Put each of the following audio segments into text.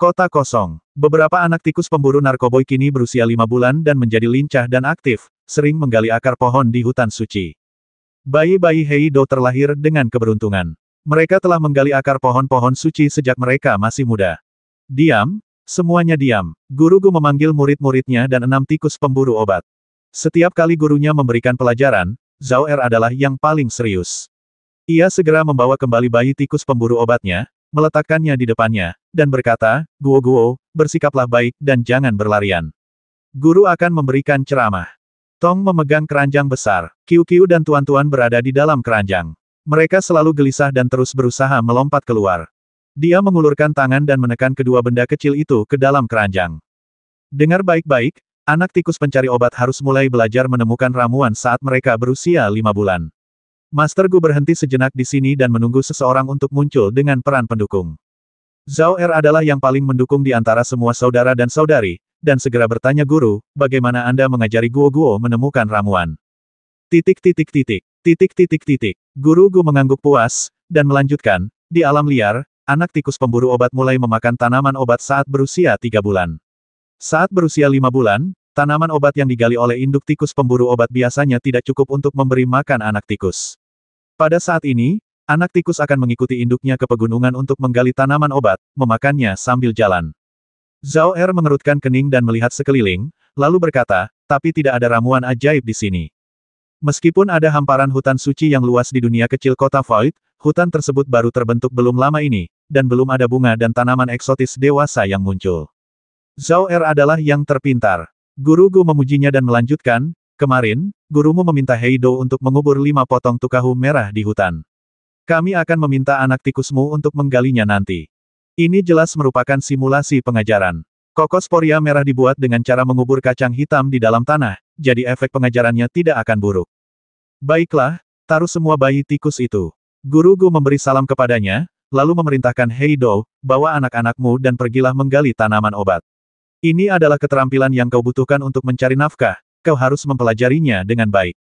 Kota kosong. Beberapa anak tikus pemburu narkoboy kini berusia 5 bulan dan menjadi lincah dan aktif, sering menggali akar pohon di hutan suci. Bayi-bayi Heido terlahir dengan keberuntungan. Mereka telah menggali akar pohon-pohon suci sejak mereka masih muda. Diam, semuanya diam. Guru Gu memanggil murid-muridnya dan 6 tikus pemburu obat. Setiap kali gurunya memberikan pelajaran, Zhao Er adalah yang paling serius. Ia segera membawa kembali bayi tikus pemburu obatnya, meletakkannya di depannya, dan berkata, Guo, bersikaplah baik dan jangan berlarian. Guru akan memberikan ceramah. Tong memegang keranjang besar. Kiu dan tuan-tuan berada di dalam keranjang. Mereka selalu gelisah dan terus berusaha melompat keluar. Dia mengulurkan tangan dan menekan kedua benda kecil itu ke dalam keranjang. Dengar baik-baik, anak tikus pencari obat harus mulai belajar menemukan ramuan saat mereka berusia 5 bulan. Master Gu berhenti sejenak di sini dan menunggu seseorang untuk muncul dengan peran pendukung. Zhao Er adalah yang paling mendukung di antara semua saudara dan saudari, dan segera bertanya guru, bagaimana Anda mengajari Guo menemukan ramuan? Guru Gu mengangguk puas, dan melanjutkan, di alam liar, anak tikus pemburu obat mulai memakan tanaman obat saat berusia 3 bulan. Saat berusia 5 bulan, tanaman obat yang digali oleh induk tikus pemburu obat biasanya tidak cukup untuk memberi makan anak tikus. Pada saat ini, anak tikus akan mengikuti induknya ke pegunungan untuk menggali tanaman obat, memakannya sambil jalan. Zhao Er mengerutkan kening dan melihat sekeliling, lalu berkata, tapi tidak ada ramuan ajaib di sini. Meskipun ada hamparan hutan suci yang luas di dunia kecil kota Void, hutan tersebut baru terbentuk belum lama ini, dan belum ada bunga dan tanaman eksotis dewasa yang muncul. Zhao Er adalah yang terpintar. Guru Gu memujinya dan melanjutkan, kemarin, gurumu meminta Heido untuk mengubur 5 potong tukahu merah di hutan. Kami akan meminta anak tikusmu untuk menggalinya nanti. Ini jelas merupakan simulasi pengajaran. Kokosporia merah dibuat dengan cara mengubur kacang hitam di dalam tanah, jadi efek pengajarannya tidak akan buruk. Baiklah, taruh semua bayi tikus itu. Guru Gu memberi salam kepadanya, lalu memerintahkan Heido, bawa anak-anakmu dan pergilah menggali tanaman obat. Ini adalah keterampilan yang kau butuhkan untuk mencari nafkah, kau harus mempelajarinya dengan baik.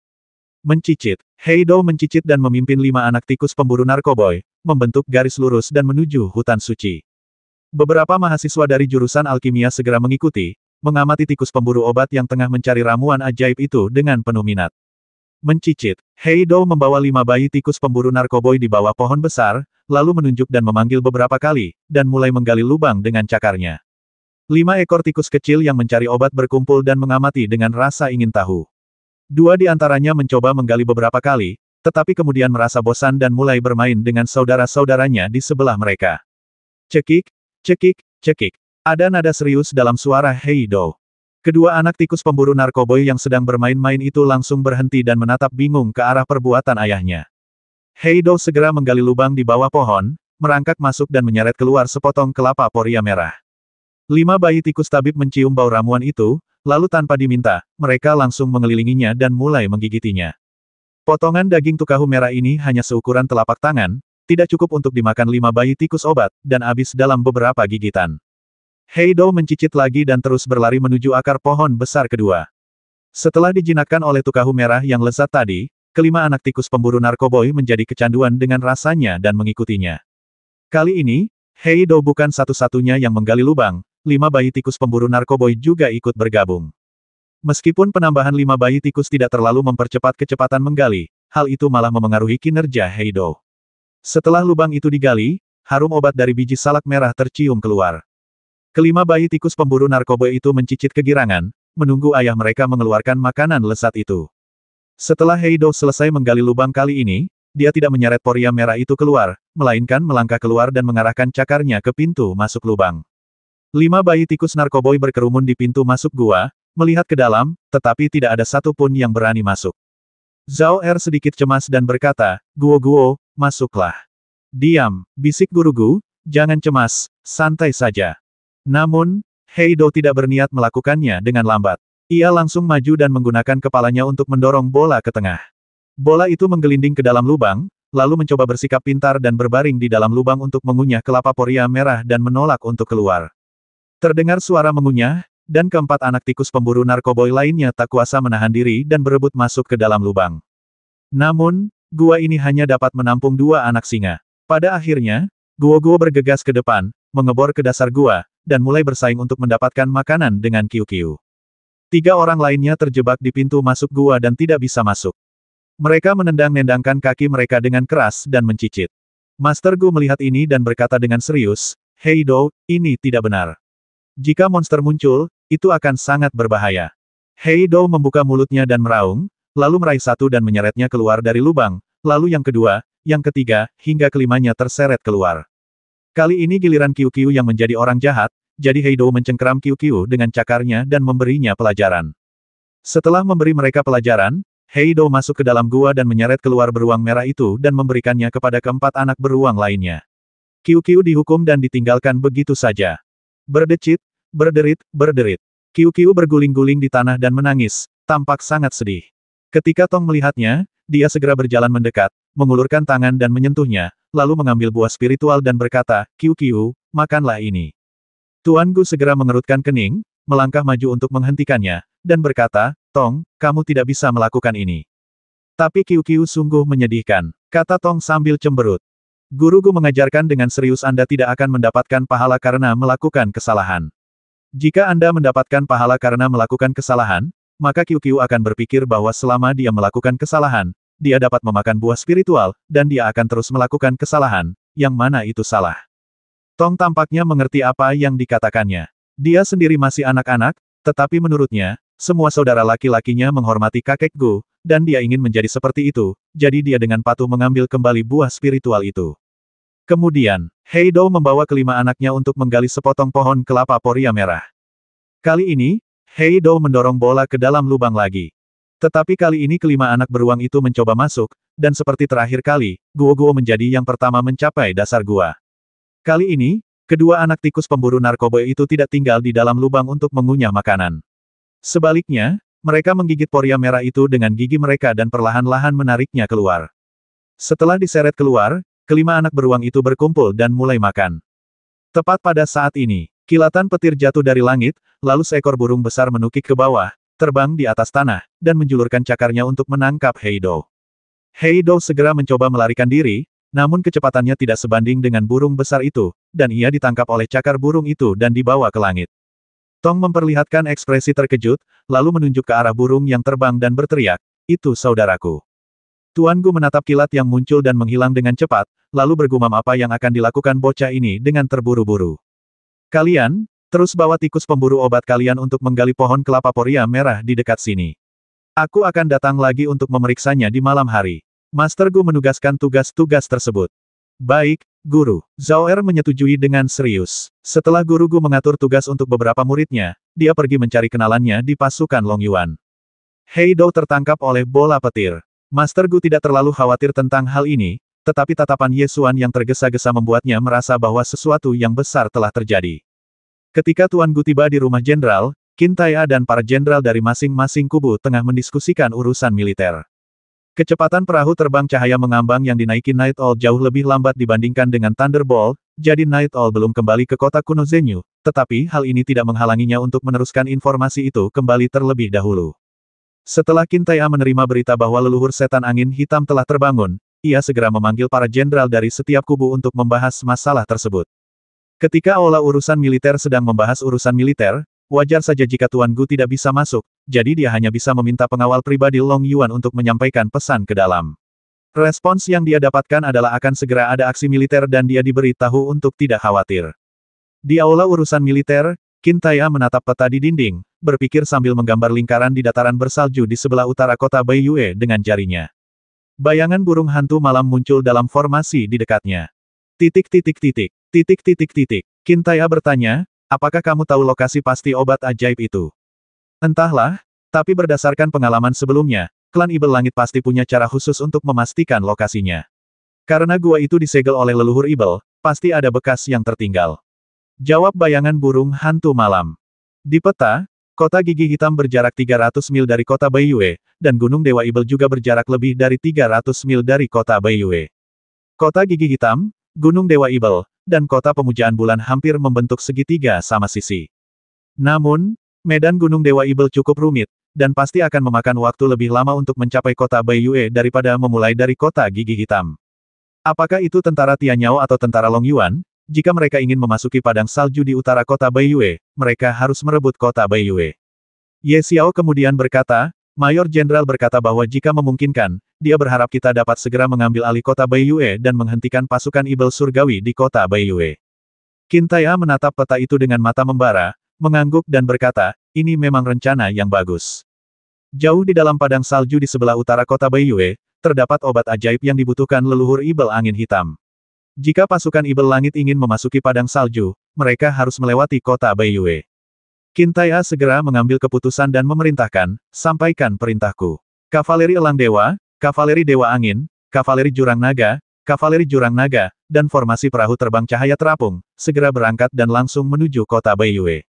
Mencicit. Heido mencicit dan memimpin 5 anak tikus pemburu narkoboy, membentuk garis lurus dan menuju hutan suci. Beberapa mahasiswa dari jurusan alkimia segera mengikuti, mengamati tikus pemburu obat yang tengah mencari ramuan ajaib itu dengan penuh minat. Mencicit. Heido membawa 5 bayi tikus pemburu narkoboy di bawah pohon besar, lalu menunjuk dan memanggil beberapa kali, dan mulai menggali lubang dengan cakarnya. 5 ekor tikus kecil yang mencari obat berkumpul dan mengamati dengan rasa ingin tahu. 2 di antaranya mencoba menggali beberapa kali, tetapi kemudian merasa bosan dan mulai bermain dengan saudara-saudaranya di sebelah mereka. Cekik. Ada nada serius dalam suara Heido. Kedua anak tikus pemburu narkoboy yang sedang bermain-main itu langsung berhenti dan menatap bingung ke arah perbuatan ayahnya. Heido segera menggali lubang di bawah pohon, merangkak masuk dan menyeret keluar sepotong kelapa poria merah. 5 bayi tikus tabib mencium bau ramuan itu, lalu tanpa diminta, mereka langsung mengelilinginya dan mulai menggigitinya. Potongan daging tukahu merah ini hanya seukuran telapak tangan, tidak cukup untuk dimakan 5 bayi tikus obat, dan habis dalam beberapa gigitan. Heido mencicit lagi dan terus berlari menuju akar pohon besar kedua. Setelah dijinakkan oleh tukahu merah yang lezat tadi, kelima anak tikus pemburu narkoboy menjadi kecanduan dengan rasanya dan mengikutinya. Kali ini, Heido bukan satu-satunya yang menggali lubang. 5 bayi tikus pemburu narkoboy juga ikut bergabung. Meskipun penambahan 5 bayi tikus tidak terlalu mempercepat kecepatan menggali, hal itu malah memengaruhi kinerja Heido. Setelah lubang itu digali, harum obat dari biji salak merah tercium keluar. Kelima bayi tikus pemburu narkoboy itu mencicit kegirangan, menunggu ayah mereka mengeluarkan makanan lezat itu. Setelah Heido selesai menggali lubang kali ini, dia tidak menyeret poria merah itu keluar, melainkan melangkah keluar dan mengarahkan cakarnya ke pintu masuk lubang. 5 bayi tikus narkoboy berkerumun di pintu masuk gua, melihat ke dalam, tetapi tidak ada satupun yang berani masuk. Zhao Er sedikit cemas dan berkata, Guo, masuklah. Diam, bisik Guru Gu, jangan cemas, santai saja. Namun, Heido tidak berniat melakukannya dengan lambat. Ia langsung maju dan menggunakan kepalanya untuk mendorong bola ke tengah. Bola itu menggelinding ke dalam lubang, lalu mencoba bersikap pintar dan berbaring di dalam lubang untuk mengunyah kelapa poria merah dan menolak untuk keluar. Terdengar suara mengunyah, dan keempat anak tikus pemburu narkoboy lainnya tak kuasa menahan diri dan berebut masuk ke dalam lubang. Namun, gua ini hanya dapat menampung 2 anak singa. Pada akhirnya, Guo bergegas ke depan, mengebor ke dasar gua, dan mulai bersaing untuk mendapatkan makanan dengan Qiu-Qiu. 3 orang lainnya terjebak di pintu masuk gua dan tidak bisa masuk. Mereka menendang-nendangkan kaki mereka dengan keras dan mencicit. Master Gu melihat ini dan berkata dengan serius, "Hei Dou, ini tidak benar. Jika monster muncul, itu akan sangat berbahaya." Hei Dou membuka mulutnya dan meraung, lalu meraih satu dan menyeretnya keluar dari lubang, lalu yang kedua, yang ketiga, hingga kelimanya terseret keluar. Kali ini giliran Qiu-Qiu yang menjadi orang jahat, jadi Hei Dou mencengkeram Qiu-Qiu dengan cakarnya dan memberinya pelajaran. Setelah memberi mereka pelajaran, Hei Dou masuk ke dalam gua dan menyeret keluar beruang merah itu dan memberikannya kepada keempat anak beruang lainnya. Qiu-Qiu dihukum dan ditinggalkan begitu saja. Berdecit, berderit, berderit. Qiu-Qiu berguling-guling di tanah dan menangis, tampak sangat sedih. Ketika Tong melihatnya, dia segera berjalan mendekat, mengulurkan tangan dan menyentuhnya, lalu mengambil buah spiritual dan berkata, "Qiu-Qiu, makanlah ini." Tuan Gu segera mengerutkan kening, melangkah maju untuk menghentikannya, dan berkata, "Tong, kamu tidak bisa melakukan ini." Tapi Qiu-Qiu sungguh menyedihkan, kata Tong sambil cemberut. Guru Gu mengajarkan dengan serius Anda tidak akan mendapatkan pahala karena melakukan kesalahan. Jika Anda mendapatkan pahala karena melakukan kesalahan, maka Qiu-Qiu akan berpikir bahwa selama dia melakukan kesalahan, dia dapat memakan buah spiritual, dan dia akan terus melakukan kesalahan, yang mana itu salah. Tong tampaknya mengerti apa yang dikatakannya. Dia sendiri masih anak-anak, tetapi menurutnya, semua saudara laki-lakinya menghormati kakek Gu, dan dia ingin menjadi seperti itu, jadi dia dengan patuh mengambil kembali buah spiritual itu. Kemudian, Hei Dou membawa kelima anaknya untuk menggali sepotong pohon kelapa poria merah. Kali ini, Hei Dou mendorong bola ke dalam lubang lagi. Tetapi kali ini kelima anak beruang itu mencoba masuk, dan seperti terakhir kali, Guo-Guo menjadi yang pertama mencapai dasar gua. Kali ini, kedua anak tikus pemburu narkoba itu tidak tinggal di dalam lubang untuk mengunyah makanan. Sebaliknya, mereka menggigit poria merah itu dengan gigi mereka dan perlahan-lahan menariknya keluar. Setelah diseret keluar, kelima anak beruang itu berkumpul dan mulai makan. Tepat pada saat ini, kilatan petir jatuh dari langit, lalu seekor burung besar menukik ke bawah, terbang di atas tanah, dan menjulurkan cakarnya untuk menangkap Hei Dou. Hei Dou segera mencoba melarikan diri, namun kecepatannya tidak sebanding dengan burung besar itu, dan ia ditangkap oleh cakar burung itu dan dibawa ke langit. Tong memperlihatkan ekspresi terkejut, lalu menunjuk ke arah burung yang terbang dan berteriak, "Itu saudaraku." Tuan Gu menatap kilat yang muncul dan menghilang dengan cepat, lalu bergumam apa yang akan dilakukan bocah ini dengan terburu-buru. "Kalian, terus bawa tikus pemburu obat kalian untuk menggali pohon kelapa poria merah di dekat sini. Aku akan datang lagi untuk memeriksanya di malam hari." Master Gu menugaskan tugas-tugas tersebut. "Baik, Guru." Zhao Er menyetujui dengan serius. Setelah Guru Gu mengatur tugas untuk beberapa muridnya, dia pergi mencari kenalannya di pasukan Long Yuan. Hei Dou tertangkap oleh bola petir. Master Gu tidak terlalu khawatir tentang hal ini, tetapi tatapan Ye Xuan yang tergesa-gesa membuatnya merasa bahwa sesuatu yang besar telah terjadi. Ketika Tuan Gu tiba di rumah jenderal, Qin Tai'a dan para jenderal dari masing-masing kubu tengah mendiskusikan urusan militer. Kecepatan perahu terbang cahaya mengambang yang dinaiki Night Owl jauh lebih lambat dibandingkan dengan Thunderbolt, jadi Night Owl belum kembali ke kota kuno Zenyu, tetapi hal ini tidak menghalanginya untuk meneruskan informasi itu kembali terlebih dahulu. Setelah Qin Tai'a menerima berita bahwa leluhur setan angin hitam telah terbangun, ia segera memanggil para jenderal dari setiap kubu untuk membahas masalah tersebut. Ketika aula urusan militer sedang membahas urusan militer, wajar saja jika Tuan Gu tidak bisa masuk, jadi dia hanya bisa meminta pengawal pribadi Long Yuan untuk menyampaikan pesan ke dalam. Respons yang dia dapatkan adalah akan segera ada aksi militer dan dia diberi tahu untuk tidak khawatir. Di aula urusan militer, Qin Tai'a menatap peta di dinding, berpikir sambil menggambar lingkaran di dataran bersalju di sebelah utara kota Baiyue dengan jarinya. Bayangan burung hantu malam muncul dalam formasi di dekatnya. Titik titik titik, titik titik titik. Qin Tai'a bertanya, "Apakah kamu tahu lokasi pasti obat ajaib itu?" "Entahlah, tapi berdasarkan pengalaman sebelumnya, klan Ibel Langit pasti punya cara khusus untuk memastikan lokasinya. Karena gua itu disegel oleh leluhur Ibel, pasti ada bekas yang tertinggal," jawab bayangan burung hantu malam. Di peta, kota Gigi Hitam berjarak 300 mil dari kota Baiyue, dan Gunung Dewa Ibel juga berjarak lebih dari 300 mil dari kota Baiyue. Kota Gigi Hitam, Gunung Dewa Ibel, dan kota pemujaan bulan hampir membentuk segitiga sama sisi. Namun, medan Gunung Dewa Ibel cukup rumit, dan pasti akan memakan waktu lebih lama untuk mencapai kota Baiyue daripada memulai dari kota Gigi Hitam. Apakah itu tentara Tianyao atau tentara Long Yuan? jika mereka ingin memasuki padang salju di utara kota Baiyue, mereka harus merebut kota Baiyue. Ye Xiao kemudian berkata, Mayor Jenderal berkata bahwa jika memungkinkan, dia berharap kita dapat segera mengambil alih kota Baiyue dan menghentikan pasukan Ibel Surgawi di kota Baiyue. Qin Tai'e menatap peta itu dengan mata membara, mengangguk dan berkata, ini memang rencana yang bagus. Jauh di dalam padang salju di sebelah utara kota Baiyue, terdapat obat ajaib yang dibutuhkan leluhur Ibel Angin Hitam. Jika pasukan Ibel Langit ingin memasuki padang salju, mereka harus melewati kota Baiyue. Qin Tai'e segera mengambil keputusan dan memerintahkan, sampaikan perintahku. Kavaleri Elang Dewa, Kavaleri Dewa Angin, Kavaleri Jurang Naga, dan formasi perahu terbang cahaya terapung, segera berangkat dan langsung menuju kota Baiyue.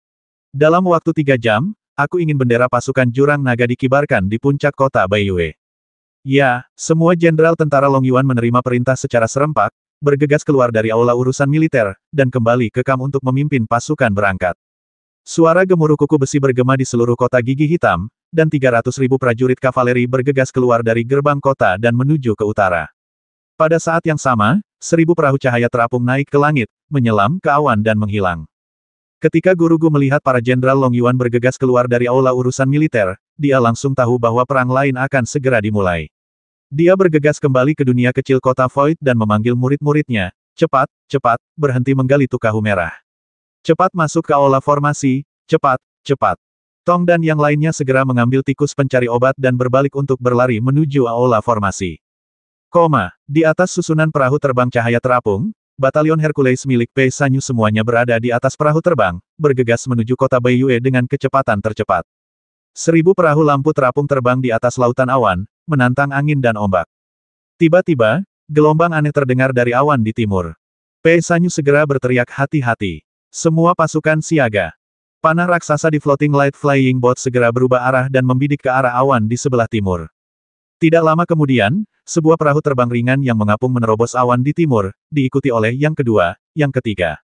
Dalam waktu 3 jam, aku ingin bendera pasukan Jurang Naga dikibarkan di puncak kota Baiyue. Ya, semua jenderal tentara Long Yuan menerima perintah secara serempak, bergegas keluar dari aula urusan militer, dan kembali ke kamp untuk memimpin pasukan berangkat. Suara gemuruh kuku besi bergema di seluruh kota Gigi Hitam, dan 300.000 prajurit kavaleri bergegas keluar dari gerbang kota dan menuju ke utara. Pada saat yang sama, 1000 perahu cahaya terapung naik ke langit, menyelam ke awan dan menghilang. Ketika Gurugu melihat para jenderal Long Yuan bergegas keluar dari aula urusan militer, dia langsung tahu bahwa perang lain akan segera dimulai. Dia bergegas kembali ke dunia kecil kota Void dan memanggil murid-muridnya, cepat, cepat, berhenti menggali tukahu merah. Cepat masuk ke aula formasi, cepat, cepat. Tong dan yang lainnya segera mengambil tikus pencari obat dan berbalik untuk berlari menuju aula formasi. Di atas susunan perahu terbang cahaya terapung, Batalion Hercules milik Pei Sanyu semuanya berada di atas perahu terbang, bergegas menuju kota Baiyue dengan kecepatan tercepat. 1000 perahu lampu terapung terbang di atas lautan awan, menantang angin dan ombak. Tiba-tiba, gelombang aneh terdengar dari awan di timur. Pei Sanyu segera berteriak hati-hati. Semua pasukan siaga. Panah raksasa di Floating Light Flying Boat segera berubah arah dan membidik ke arah awan di sebelah timur. Tidak lama kemudian, sebuah perahu terbang ringan yang mengapung menerobos awan di timur, diikuti oleh yang kedua, yang ketiga.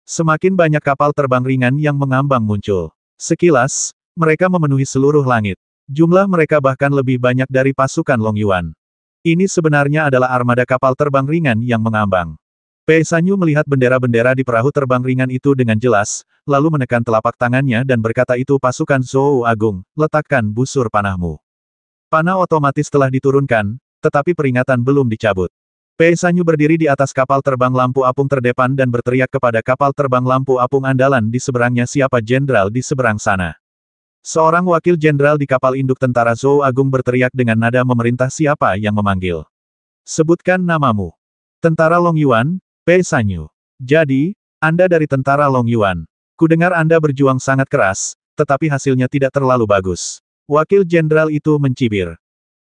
Semakin banyak kapal terbang ringan yang mengambang muncul. Sekilas, mereka memenuhi seluruh langit. Jumlah mereka bahkan lebih banyak dari pasukan Long Yuan. Ini sebenarnya adalah armada kapal terbang ringan yang mengambang. Pei Sanyu melihat bendera-bendera di perahu terbang ringan itu dengan jelas, lalu menekan telapak tangannya dan berkata itu pasukan Zhou Agung, letakkan busur panahmu. Panah otomatis telah diturunkan, tetapi peringatan belum dicabut. Pei Sanyu berdiri di atas kapal terbang lampu apung terdepan dan berteriak kepada kapal terbang lampu apung andalan di seberangnya siapa jenderal di seberang sana. Seorang wakil jenderal di kapal induk tentara Zhou Agung berteriak dengan nada memerintah siapa yang memanggil. Sebutkan namamu. Tentara Long Yuan, Pei Sanyu. Jadi, Anda dari tentara Long Yuan. Kudengar Anda berjuang sangat keras, tetapi hasilnya tidak terlalu bagus. Wakil jenderal itu mencibir.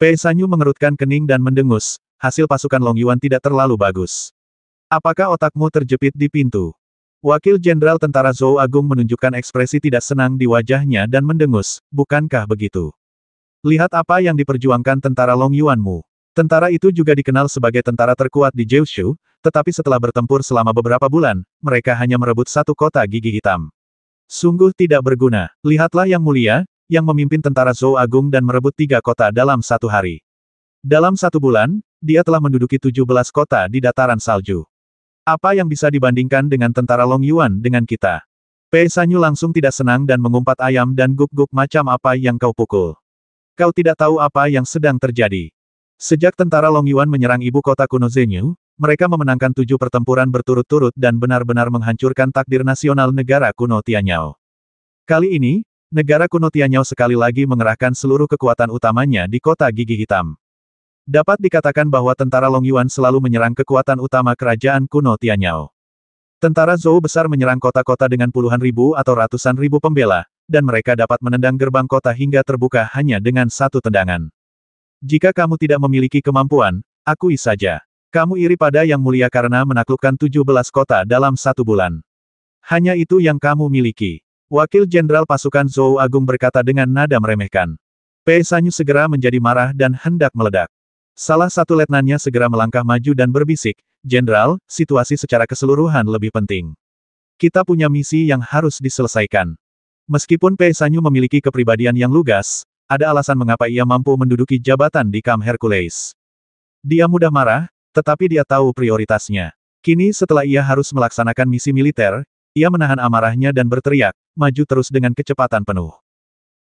Pei Sanyu mengerutkan kening dan mendengus, hasil pasukan Long Yuan tidak terlalu bagus. Apakah otakmu terjepit di pintu? Wakil jenderal tentara Zhou Agung menunjukkan ekspresi tidak senang di wajahnya dan mendengus, bukankah begitu? Lihat apa yang diperjuangkan tentara Long Yuanmu. Tentara itu juga dikenal sebagai tentara terkuat di Jiushu, tetapi setelah bertempur selama beberapa bulan, mereka hanya merebut satu kota Gigi Hitam. Sungguh tidak berguna. Lihatlah yang mulia, yang memimpin tentara Zhou Agung dan merebut 3 kota dalam 1 hari. Dalam 1 bulan, dia telah menduduki 17 kota di dataran salju. Apa yang bisa dibandingkan dengan tentara Long Yuan dengan kita? Pei Sanyu langsung tidak senang dan mengumpat ayam dan guk-guk macam apa yang kau pukul. Kau tidak tahu apa yang sedang terjadi. Sejak tentara Long Yuan menyerang ibu kota kuno Zhenyu, mereka memenangkan 7 pertempuran berturut-turut dan benar-benar menghancurkan takdir nasional negara kuno Tianyao. Kali ini, negara kuno Tianyao sekali lagi mengerahkan seluruh kekuatan utamanya di kota Gigi Hitam. Dapat dikatakan bahwa tentara Long Yuan selalu menyerang kekuatan utama kerajaan kuno Tianyao. Tentara Zhou besar menyerang kota-kota dengan puluhan ribu atau ratusan ribu pembela, dan mereka dapat menendang gerbang kota hingga terbuka hanya dengan 1 tendangan. Jika kamu tidak memiliki kemampuan, akui saja. Kamu iri pada Yang Mulia karena menaklukkan 17 kota dalam 1 bulan. Hanya itu yang kamu miliki. Wakil Jenderal Pasukan Zhou Agung berkata dengan nada meremehkan. Pei Sanyu segera menjadi marah dan hendak meledak. Salah satu letnannya segera melangkah maju dan berbisik, Jenderal, situasi secara keseluruhan lebih penting. Kita punya misi yang harus diselesaikan. Meskipun Pei Sanyu memiliki kepribadian yang lugas, ada alasan mengapa ia mampu menduduki jabatan di kamp Hercules. Dia mudah marah, tetapi dia tahu prioritasnya. Kini setelah ia harus melaksanakan misi militer, ia menahan amarahnya dan berteriak, maju terus dengan kecepatan penuh.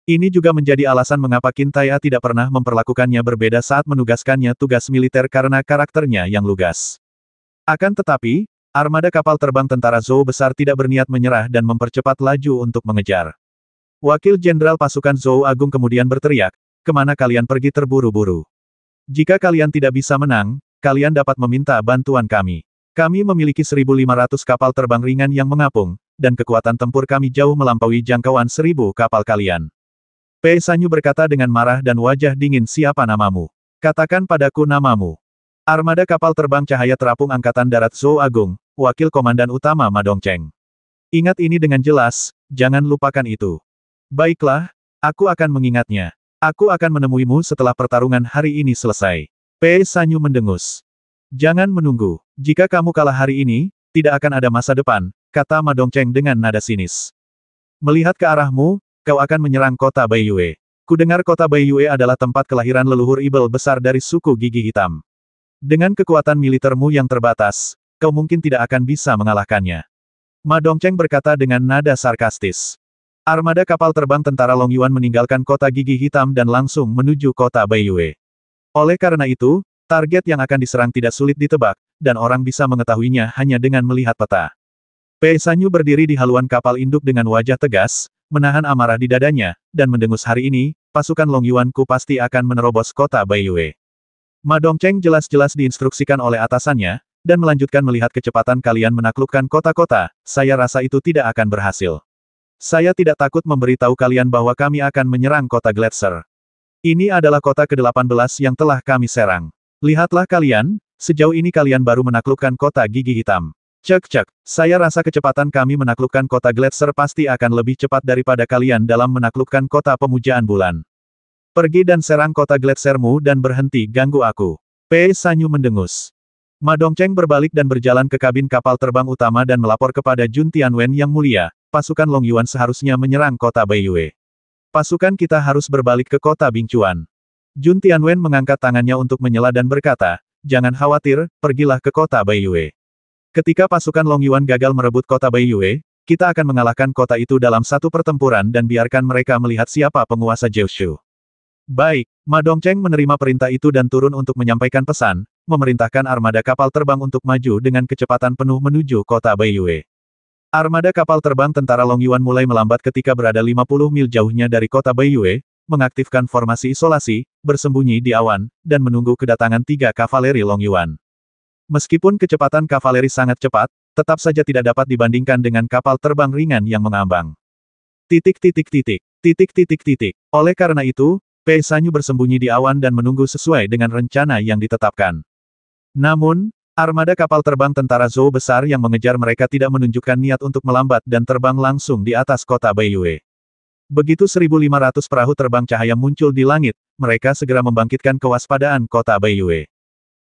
Ini juga menjadi alasan mengapa Qin Tai'e tidak pernah memperlakukannya berbeda saat menugaskannya tugas militer karena karakternya yang lugas. Akan tetapi, armada kapal terbang tentara Zhou besar tidak berniat menyerah dan mempercepat laju untuk mengejar. Wakil Jenderal pasukan Zhou Agung kemudian berteriak, kemana kalian pergi terburu-buru? Jika kalian tidak bisa menang, kalian dapat meminta bantuan kami. Kami memiliki 1.500 kapal terbang ringan yang mengapung, dan kekuatan tempur kami jauh melampaui jangkauan 1.000 kapal kalian. Pei Sanyu berkata dengan marah dan wajah dingin, siapa namamu? Katakan padaku namamu. Armada kapal terbang cahaya terapung Angkatan Darat Zhou Agung, Wakil Komandan Utama Ma Dongzheng. Ingat ini dengan jelas, jangan lupakan itu. Baiklah, aku akan mengingatnya. Aku akan menemuimu setelah pertarungan hari ini selesai. Pei Sanyu mendengus. Jangan menunggu. Jika kamu kalah hari ini, tidak akan ada masa depan, kata Ma Dongzheng dengan nada sinis. Melihat ke arahmu, kau akan menyerang kota Baiyue. Kudengar kota Baiyue adalah tempat kelahiran leluhur Ibel besar dari suku Gigi Hitam. Dengan kekuatan militermu yang terbatas, kau mungkin tidak akan bisa mengalahkannya. Ma Dongzheng berkata dengan nada sarkastis. Armada kapal terbang tentara Long Yuan meninggalkan kota Gigi Hitam dan langsung menuju kota Baiyue. Oleh karena itu, target yang akan diserang tidak sulit ditebak, dan orang bisa mengetahuinya hanya dengan melihat peta. Pei Sanyu berdiri di haluan kapal induk dengan wajah tegas, menahan amarah di dadanya, dan mendengus hari ini, pasukan Long Yuanku pasti akan menerobos kota Baiyue. Ma Dongzheng jelas-jelas diinstruksikan oleh atasannya, dan melanjutkan melihat kecepatan kalian menaklukkan kota-kota, saya rasa itu tidak akan berhasil. Saya tidak takut memberitahu kalian bahwa kami akan menyerang kota Gletser. Ini adalah kota ke-18 yang telah kami serang. Lihatlah kalian, sejauh ini kalian baru menaklukkan kota Gigi Hitam. Cek, saya rasa kecepatan kami menaklukkan kota Gletser pasti akan lebih cepat daripada kalian dalam menaklukkan kota Pemujaan Bulan. Pergi dan serang kota Gletsermu dan berhenti ganggu aku. Pei Sanyu mendengus. Ma Dongzheng berbalik dan berjalan ke kabin kapal terbang utama dan melapor kepada Jun Tianwen yang mulia, pasukan Long Yuan seharusnya menyerang kota Baiyue. Pasukan kita harus berbalik ke kota Bingchuan. Jun Tianwen mengangkat tangannya untuk menyela dan berkata, jangan khawatir, pergilah ke kota Baiyue. Ketika pasukan Long Yuan gagal merebut kota Baiyue, kita akan mengalahkan kota itu dalam satu pertempuran dan biarkan mereka melihat siapa penguasa Jiushu. Baik, Ma Dongzheng menerima perintah itu dan turun untuk menyampaikan pesan, memerintahkan armada kapal terbang untuk maju dengan kecepatan penuh menuju kota Baiyue. Armada kapal terbang tentara Long Yuan mulai melambat ketika berada 50 mil jauhnya dari kota Baiyue, mengaktifkan formasi isolasi, bersembunyi di awan, dan menunggu kedatangan 3 kavaleri Long Yuan. Meskipun kecepatan kavaleri sangat cepat, tetap saja tidak dapat dibandingkan dengan kapal terbang ringan yang mengambang. Oleh karena itu, Pei Sanyu bersembunyi di awan dan menunggu sesuai dengan rencana yang ditetapkan. Namun, armada kapal terbang tentara Zhou besar yang mengejar mereka tidak menunjukkan niat untuk melambat dan terbang langsung di atas kota Baiyue. Begitu 1.500 perahu terbang cahaya muncul di langit, mereka segera membangkitkan kewaspadaan kota Baiyue.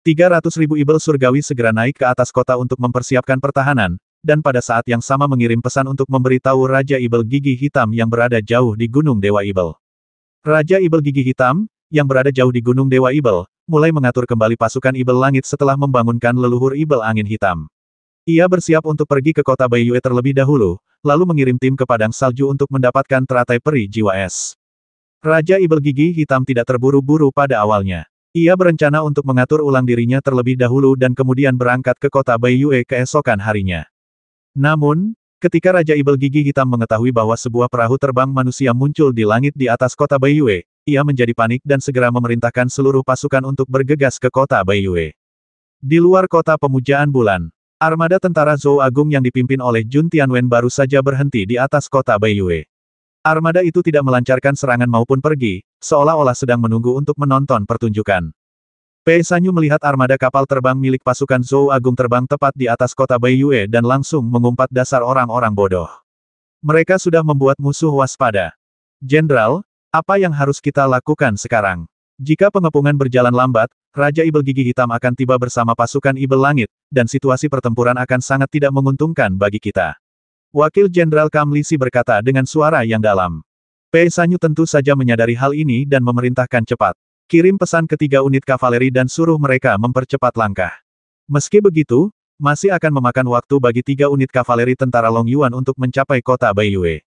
300.000 Ibel surgawi segera naik ke atas kota untuk mempersiapkan pertahanan, dan pada saat yang sama mengirim pesan untuk memberitahu Raja Ibel Gigi Hitam yang berada jauh di Gunung Dewa Ibel. Raja Ibel Gigi Hitam, yang berada jauh di Gunung Dewa Ibel, mulai mengatur kembali pasukan Ibel Langit setelah membangunkan leluhur Ibel Angin Hitam. Ia bersiap untuk pergi ke kota Baiyue terlebih dahulu, lalu mengirim tim ke padang salju untuk mendapatkan teratai peri jiwa es. Raja Ibel Gigi Hitam tidak terburu-buru pada awalnya. Ia berencana untuk mengatur ulang dirinya terlebih dahulu dan kemudian berangkat ke kota Baiyue keesokan harinya. Namun, ketika Raja Ibel Gigi Hitam mengetahui bahwa sebuah perahu terbang manusia muncul di langit di atas kota Baiyue, ia menjadi panik dan segera memerintahkan seluruh pasukan untuk bergegas ke kota Baiyue. Di luar kota Pemujaan Bulan, armada tentara Zhou Agung yang dipimpin oleh Jun Tianwen baru saja berhenti di atas kota Baiyue. Armada itu tidak melancarkan serangan maupun pergi, seolah-olah sedang menunggu untuk menonton pertunjukan. Pei Sanyu melihat armada kapal terbang milik pasukan Zhou Agung terbang tepat di atas kota Baiyue dan langsung mengumpat dasar orang-orang bodoh. Mereka sudah membuat musuh waspada. Jenderal, apa yang harus kita lakukan sekarang? Jika pengepungan berjalan lambat, Raja Ibel Gigi Hitam akan tiba bersama pasukan Ibel Langit, dan situasi pertempuran akan sangat tidak menguntungkan bagi kita. Wakil Jenderal Kam Lisi berkata dengan suara yang dalam. Pei Sanyu tentu saja menyadari hal ini dan memerintahkan cepat. Kirim pesan ke 3 unit kavaleri dan suruh mereka mempercepat langkah. Meski begitu, masih akan memakan waktu bagi 3 unit kavaleri tentara Long Yuan untuk mencapai kota Baiyue.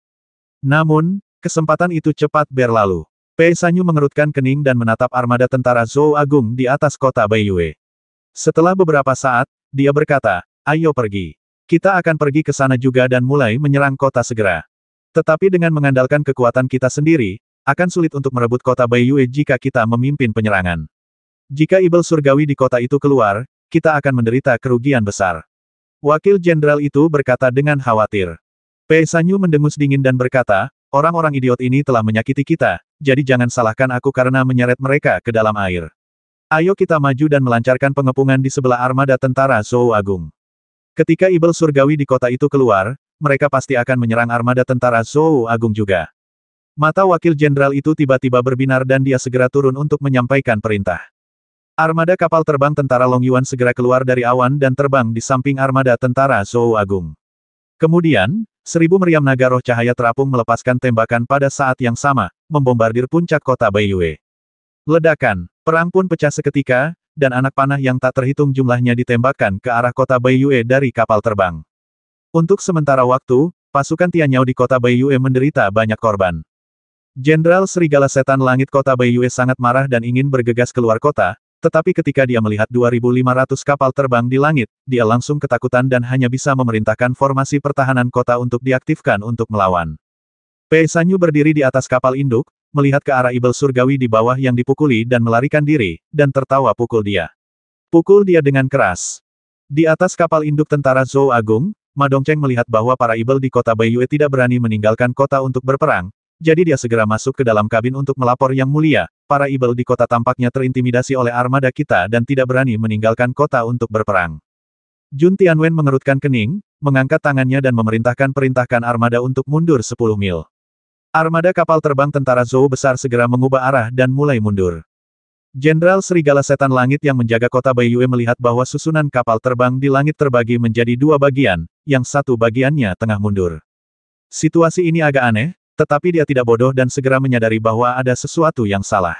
Namun, kesempatan itu cepat berlalu. Pei Sanyu mengerutkan kening dan menatap armada tentara Zhou Agung di atas kota Baiyue. Setelah beberapa saat, dia berkata, ayo pergi. Kita akan pergi ke sana juga dan mulai menyerang kota segera. Tetapi dengan mengandalkan kekuatan kita sendiri, akan sulit untuk merebut kota Baiyue jika kita memimpin penyerangan. Jika Ibel Surgawi di kota itu keluar, kita akan menderita kerugian besar. Wakil Jenderal itu berkata dengan khawatir. Pei Sanyu mendengus dingin dan berkata, orang-orang idiot ini telah menyakiti kita, jadi jangan salahkan aku karena menyeret mereka ke dalam air. Ayo kita maju dan melancarkan pengepungan di sebelah armada tentara Zhou Agung. Ketika Ibel Surgawi di kota itu keluar, mereka pasti akan menyerang armada tentara Zhou Agung juga. Mata wakil jenderal itu tiba-tiba berbinar dan dia segera turun untuk menyampaikan perintah. Armada kapal terbang tentara Long Yuan segera keluar dari awan dan terbang di samping armada tentara Zhou Agung. Kemudian, 1000 meriam naga roh cahaya terapung melepaskan tembakan pada saat yang sama, membombardir puncak kota Baiyue. Ledakan, perang pun pecah seketika, dan anak panah yang tak terhitung jumlahnya ditembakkan ke arah kota Baiyue dari kapal terbang. Untuk sementara waktu, pasukan Tianyao di kota Baiyue menderita banyak korban. Jenderal Serigala Setan Langit kota Baiyue sangat marah dan ingin bergegas keluar kota, tetapi ketika dia melihat 2.500 kapal terbang di langit, dia langsung ketakutan dan hanya bisa memerintahkan formasi pertahanan kota untuk diaktifkan untuk melawan. Pei Sanyu berdiri di atas kapal induk, melihat ke arah Ibel Surgawi di bawah yang dipukuli dan melarikan diri, dan tertawa pukul dia. Pukul dia dengan keras. Di atas kapal induk tentara Zhou Agung, Ma Dongcheng melihat bahwa para Ibel di kota Baiyue tidak berani meninggalkan kota untuk berperang, jadi dia segera masuk ke dalam kabin untuk melapor Yang Mulia, para Ibel di kota tampaknya terintimidasi oleh armada kita dan tidak berani meninggalkan kota untuk berperang. Jun Tianwen mengerutkan kening, mengangkat tangannya dan memerintahkan armada untuk mundur 10 mil. Armada kapal terbang tentara Zhou besar segera mengubah arah dan mulai mundur. Jenderal Serigala Setan Langit yang menjaga kota Baiyue melihat bahwa susunan kapal terbang di langit terbagi menjadi 2 bagian, yang satu bagiannya tengah mundur. Situasi ini agak aneh, tetapi dia tidak bodoh dan segera menyadari bahwa ada sesuatu yang salah.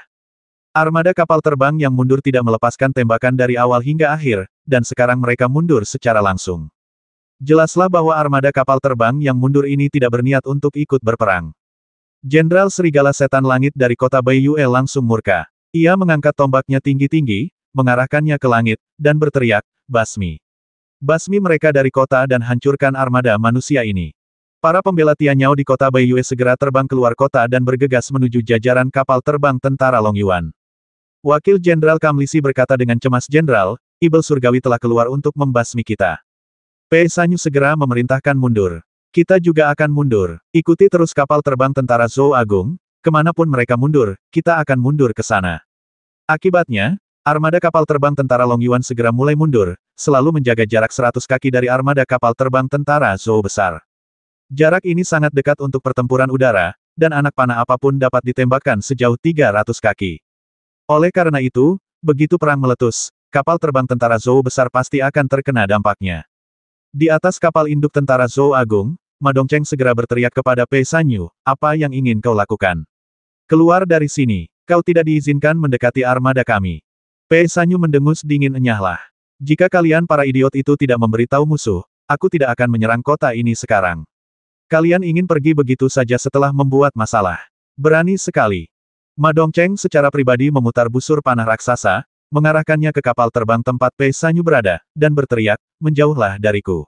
Armada kapal terbang yang mundur tidak melepaskan tembakan dari awal hingga akhir, dan sekarang mereka mundur secara langsung. Jelaslah bahwa armada kapal terbang yang mundur ini tidak berniat untuk ikut berperang. Jenderal Serigala Setan Langit dari kota Baiyue langsung murka. Ia mengangkat tombaknya tinggi-tinggi, mengarahkannya ke langit, dan berteriak, "Basmi! Basmi mereka dari kota dan hancurkan armada manusia ini." Para pembela Tianyao di kota Baiyue segera terbang keluar kota dan bergegas menuju jajaran kapal terbang tentara Long Yuan. Wakil Jenderal Kamlisi berkata dengan cemas, "Jenderal, Ibel Surgawi telah keluar untuk membasmi kita." Pei Sanyu segera memerintahkan mundur. Kita juga akan mundur. Ikuti terus kapal terbang tentara Zhou Agung, kemanapun mereka mundur, kita akan mundur ke sana. Akibatnya, armada kapal terbang tentara Long Yuan segera mulai mundur, selalu menjaga jarak 100 kaki dari armada kapal terbang tentara Zhou besar. Jarak ini sangat dekat untuk pertempuran udara, dan anak panah apapun dapat ditembakkan sejauh 300 kaki. Oleh karena itu, begitu perang meletus, kapal terbang tentara Zhou besar pasti akan terkena dampaknya. Di atas kapal induk tentara Zhou Agung, Ma Dongcheng segera berteriak kepada Pei Sanyu, "Apa yang ingin kau lakukan? Keluar dari sini, kau tidak diizinkan mendekati armada kami." Pei Sanyu mendengus dingin, "Enyahlah. Jika kalian para idiot itu tidak memberitahu musuh, aku tidak akan menyerang kota ini sekarang. Kalian ingin pergi begitu saja setelah membuat masalah. Berani sekali." Ma Dongcheng secara pribadi memutar busur panah raksasa, mengarahkannya ke kapal terbang tempat Pei Sanyu berada, dan berteriak, "Menjauhlah dariku.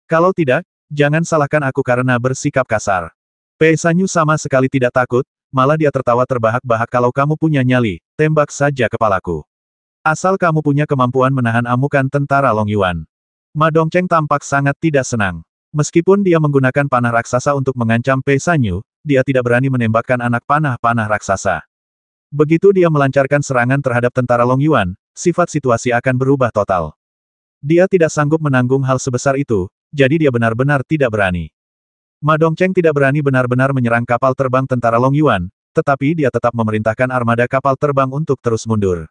Kalau tidak, jangan salahkan aku karena bersikap kasar." Pei Sanyu sama sekali tidak takut, malah dia tertawa terbahak-bahak, "Kalau kamu punya nyali, tembak saja kepalaku. Asal kamu punya kemampuan menahan amukan tentara Long Yuan." Ma Dongcheng tampak sangat tidak senang. Meskipun dia menggunakan panah raksasa untuk mengancam Pei Sanyu, dia tidak berani menembakkan anak panah-panah raksasa. Begitu dia melancarkan serangan terhadap tentara Long Yuan, sifat situasi akan berubah total. Dia tidak sanggup menanggung hal sebesar itu, jadi dia benar-benar tidak berani. Ma Dongcheng tidak berani benar-benar menyerang kapal terbang tentara Long Yuan, tetapi dia tetap memerintahkan armada kapal terbang untuk terus mundur.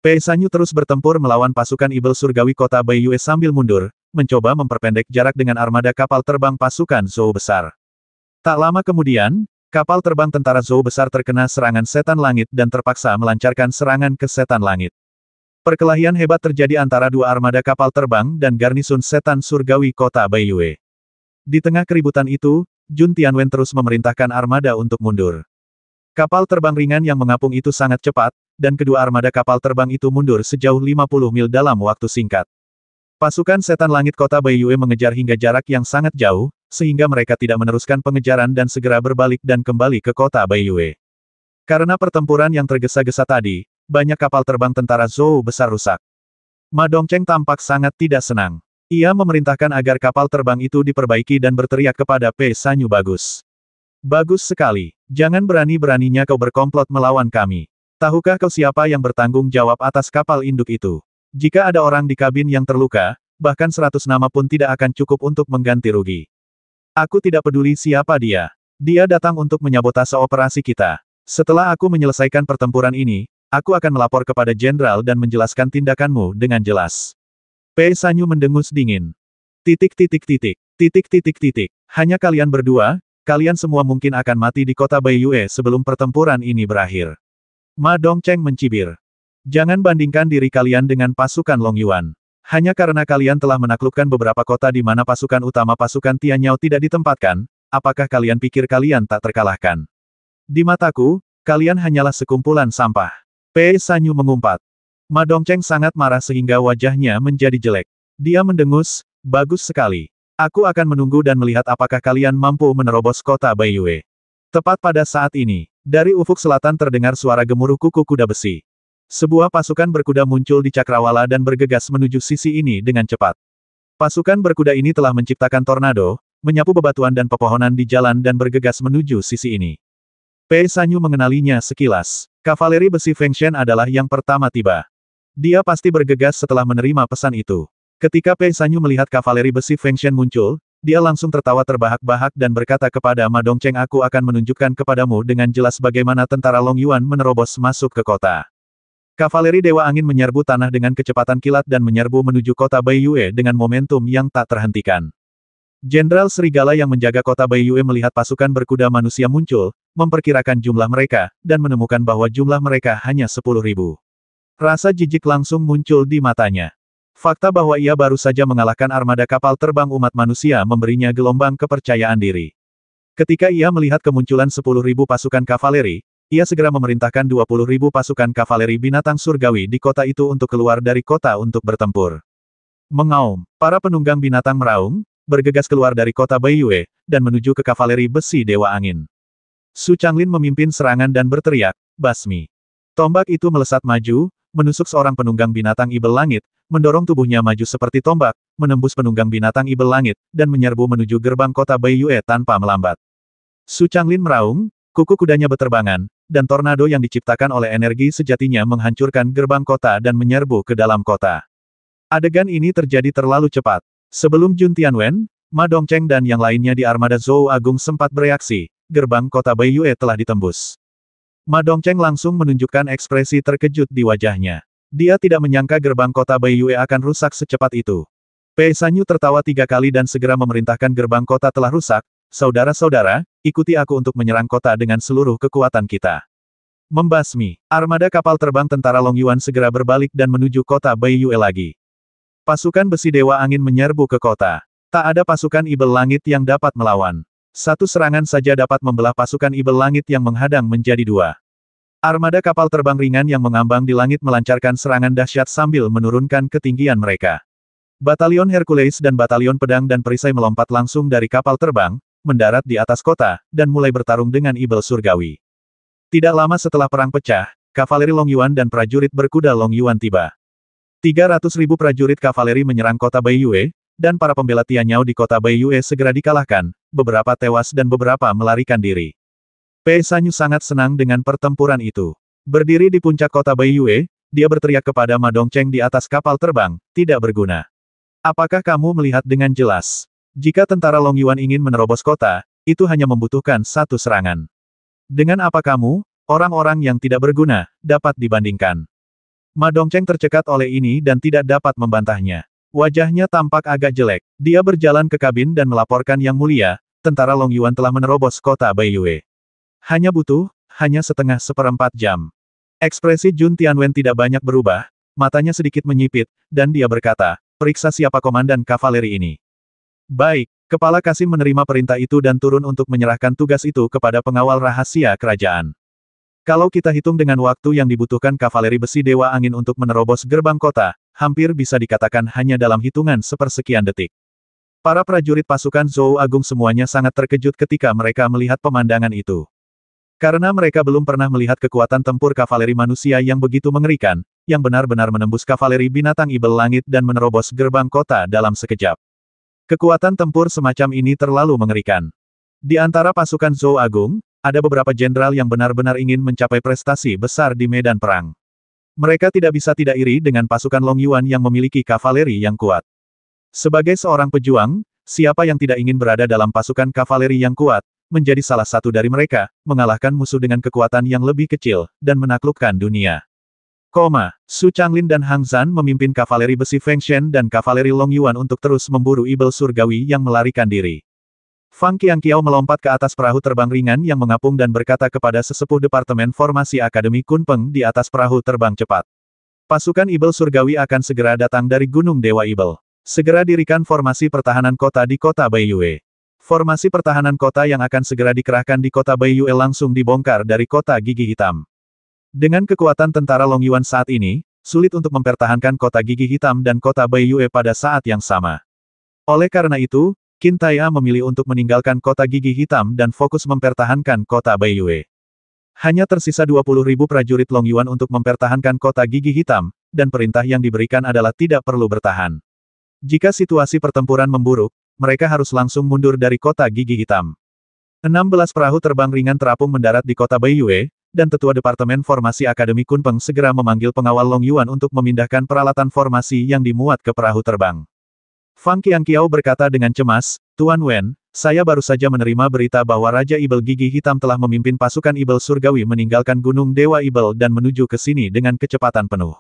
Pei Sanyu terus bertempur melawan pasukan Ibel Surgawi kota Baiyue sambil mundur, mencoba memperpendek jarak dengan armada kapal terbang pasukan Zhou besar. Tak lama kemudian, kapal terbang tentara Zhou besar terkena serangan setan langit dan terpaksa melancarkan serangan ke setan langit. Perkelahian hebat terjadi antara dua armada kapal terbang dan garnisun setan surgawi kota Baiyue. Di tengah keributan itu, Jun Tianwen terus memerintahkan armada untuk mundur. Kapal terbang ringan yang mengapung itu sangat cepat, dan kedua armada kapal terbang itu mundur sejauh 50 mil dalam waktu singkat. Pasukan setan langit kota Baiyue mengejar hingga jarak yang sangat jauh, sehingga mereka tidak meneruskan pengejaran dan segera berbalik dan kembali ke kota Baiyue. Karena pertempuran yang tergesa-gesa tadi, banyak kapal terbang tentara Zhou besar rusak. Ma Dongcheng tampak sangat tidak senang. Ia memerintahkan agar kapal terbang itu diperbaiki dan berteriak kepada Pei Sanyu bagus. Bagus sekali. Jangan berani-beraninya kau berkomplot melawan kami. Tahukah kau siapa yang bertanggung jawab atas kapal induk itu? Jika ada orang di kabin yang terluka, bahkan 100 nama pun tidak akan cukup untuk mengganti rugi. Aku tidak peduli siapa dia. Dia datang untuk menyabotase operasi kita. Setelah aku menyelesaikan pertempuran ini, aku akan melapor kepada jenderal dan menjelaskan tindakanmu dengan jelas. Pei Sanyu mendengus dingin. Hanya kalian berdua, kalian semua mungkin akan mati di kota Baiyue sebelum pertempuran ini berakhir. Ma Dongcheng mencibir. Jangan bandingkan diri kalian dengan pasukan Long Yuan. Hanya karena kalian telah menaklukkan beberapa kota di mana pasukan utama pasukan Tianyao tidak ditempatkan, apakah kalian pikir kalian tak terkalahkan? Di mataku, kalian hanyalah sekumpulan sampah. Pei Sanyu mengumpat. Ma Dongcheng sangat marah sehingga wajahnya menjadi jelek. Dia mendengus, bagus sekali. Aku akan menunggu dan melihat apakah kalian mampu menerobos kota Baiyue. Tepat pada saat ini, dari ufuk selatan terdengar suara gemuruh kuku kuda besi. Sebuah pasukan berkuda muncul di cakrawala dan bergegas menuju sisi ini dengan cepat. Pasukan berkuda ini telah menciptakan tornado, menyapu bebatuan dan pepohonan di jalan dan bergegas menuju sisi ini. Pei Sanyu mengenalinya sekilas. Kavaleri besi Feng Shen adalah yang pertama tiba. Dia pasti bergegas setelah menerima pesan itu. Ketika Pei Sanyu melihat kavaleri besi Feng Shen muncul, dia langsung tertawa terbahak-bahak dan berkata kepada Ma Dongcheng, aku akan menunjukkan kepadamu dengan jelas bagaimana tentara Long Yuan menerobos masuk ke kota. Kavaleri Dewa Angin menyerbu tanah dengan kecepatan kilat dan menyerbu menuju kota Baiyue dengan momentum yang tak terhentikan. Jenderal Serigala yang menjaga kota Baiyue melihat pasukan berkuda manusia muncul, memperkirakan jumlah mereka, dan menemukan bahwa jumlah mereka hanya 10.000. Rasa jijik langsung muncul di matanya. Fakta bahwa ia baru saja mengalahkan armada kapal terbang umat manusia memberinya gelombang kepercayaan diri. Ketika ia melihat kemunculan 10.000 pasukan kavaleri, ia segera memerintahkan 20.000 pasukan kavaleri binatang surgawi di kota itu untuk keluar dari kota untuk bertempur. Mengaum, para penunggang binatang meraung, bergegas keluar dari kota Baiyue, dan menuju ke kavaleri besi Dewa Angin. Su Changlin memimpin serangan dan berteriak, basmi. Tombak itu melesat maju, menusuk seorang penunggang binatang ibel langit, mendorong tubuhnya maju seperti tombak, menembus penunggang binatang ibel langit, dan menyerbu menuju gerbang kota Baiyue tanpa melambat. Su Changlin meraung, kuku kudanya beterbangan, dan tornado yang diciptakan oleh energi sejatinya menghancurkan gerbang kota dan menyerbu ke dalam kota. Adegan ini terjadi terlalu cepat. Sebelum Jun Tianwen, Ma Dongcheng dan yang lainnya di armada Zhou Agung sempat bereaksi, gerbang kota Baiyue telah ditembus. Ma Dongcheng langsung menunjukkan ekspresi terkejut di wajahnya. Dia tidak menyangka gerbang kota Baiyue akan rusak secepat itu. Pei Sanyu tertawa 3 kali dan segera memerintahkan gerbang kota telah rusak. Saudara-saudara, ikuti aku untuk menyerang kota dengan seluruh kekuatan kita. Membasmi, armada kapal terbang tentara Long Yuan segera berbalik dan menuju kota Baiyue lagi. Pasukan besi Dewa Angin menyerbu ke kota. Tak ada pasukan ibel langit yang dapat melawan. Satu serangan saja dapat membelah pasukan ibel langit yang menghadang menjadi 2. Armada kapal terbang ringan yang mengambang di langit melancarkan serangan dahsyat sambil menurunkan ketinggian mereka. Batalion Hercules dan batalion pedang dan perisai melompat langsung dari kapal terbang, mendarat di atas kota, dan mulai bertarung dengan ibel surgawi. Tidak lama setelah perang pecah, kavaleri Long Yuan dan prajurit berkuda Long Yuan tiba. 300.000 prajurit kavaleri menyerang kota Baiyue, dan para pembela Tianyao di kota Baiyue segera dikalahkan, beberapa tewas dan beberapa melarikan diri. Pei Sanyu sangat senang dengan pertempuran itu. Berdiri di puncak kota Baiyue, dia berteriak kepada Ma Dongcheng di atas kapal terbang, tidak berguna. Apakah kamu melihat dengan jelas? Jika tentara Long Yuan ingin menerobos kota, itu hanya membutuhkan satu serangan. Dengan apa kamu, orang-orang yang tidak berguna, dapat dibandingkan? Ma Dongcheng tercekat oleh ini dan tidak dapat membantahnya. Wajahnya tampak agak jelek. Dia berjalan ke kabin dan melaporkan Yang Mulia, tentara Long Yuan telah menerobos kota Baiyue. Hanya setengah seperempat jam. Ekspresi Jun Tianwen tidak banyak berubah, matanya sedikit menyipit, dan dia berkata, periksa siapa komandan kavaleri ini. Baik, Kepala Kasim menerima perintah itu dan turun untuk menyerahkan tugas itu kepada pengawal rahasia kerajaan. Kalau kita hitung dengan waktu yang dibutuhkan kavaleri besi Dewa Angin untuk menerobos gerbang kota, hampir bisa dikatakan hanya dalam hitungan sepersekian detik. Para prajurit pasukan Zhou Agung semuanya sangat terkejut ketika mereka melihat pemandangan itu. Karena mereka belum pernah melihat kekuatan tempur kavaleri manusia yang begitu mengerikan, yang benar-benar menembus kavaleri binatang ibel langit dan menerobos gerbang kota dalam sekejap. Kekuatan tempur semacam ini terlalu mengerikan. Di antara pasukan Zhou Agung, ada beberapa jenderal yang benar-benar ingin mencapai prestasi besar di medan perang. Mereka tidak bisa tidak iri dengan pasukan Long Yuan yang memiliki kavaleri yang kuat. Sebagai seorang pejuang, siapa yang tidak ingin berada dalam pasukan kavaleri yang kuat, menjadi salah satu dari mereka, mengalahkan musuh dengan kekuatan yang lebih kecil, dan menaklukkan dunia. Su Changlin dan Hang Zhan memimpin kavaleri besi Feng Shen dan kavaleri Long Yuan untuk terus memburu ibel surgawi yang melarikan diri. Fang Qiangqiao melompat ke atas perahu terbang ringan yang mengapung dan berkata kepada sesepuh Departemen Formasi Akademi Kunpeng di atas perahu terbang cepat. Pasukan ibel surgawi akan segera datang dari Gunung Dewa Ibel. Segera dirikan formasi pertahanan kota di kota Baiyue. Formasi pertahanan kota yang akan segera dikerahkan di kota Baiyue langsung dibongkar dari kota Gigi Hitam. Dengan kekuatan tentara Long Yuan saat ini, sulit untuk mempertahankan kota Gigi Hitam dan kota Baiyue pada saat yang sama. Oleh karena itu, Qin Tai'a memilih untuk meninggalkan kota Gigi Hitam dan fokus mempertahankan kota Baiyue. Hanya tersisa 20.000 prajurit Long Yuan untuk mempertahankan kota Gigi Hitam, dan perintah yang diberikan adalah tidak perlu bertahan. Jika situasi pertempuran memburuk, mereka harus langsung mundur dari kota Gigi Hitam. 16 perahu terbang ringan terapung mendarat di kota Baiyue, dan Tetua Departemen Formasi Akademi Kunpeng segera memanggil pengawal Long Yuan untuk memindahkan peralatan formasi yang dimuat ke perahu terbang. Fang Qiangqiao berkata dengan cemas, Tuan Wen, saya baru saja menerima berita bahwa Raja Ibel Gigi Hitam telah memimpin pasukan Ibel Surgawi meninggalkan Gunung Dewa Ibel dan menuju ke sini dengan kecepatan penuh.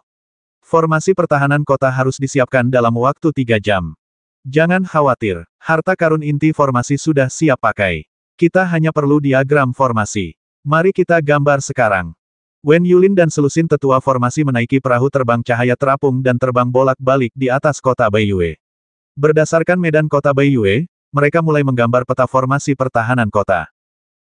Formasi pertahanan kota harus disiapkan dalam waktu 3 jam. Jangan khawatir, harta karun inti formasi sudah siap pakai. Kita hanya perlu diagram formasi. Mari kita gambar sekarang. Wen Yulin dan selusin tetua formasi menaiki perahu terbang cahaya terapung dan terbang bolak-balik di atas kota Baiyue. Berdasarkan medan kota Baiyue, mereka mulai menggambar peta formasi pertahanan kota.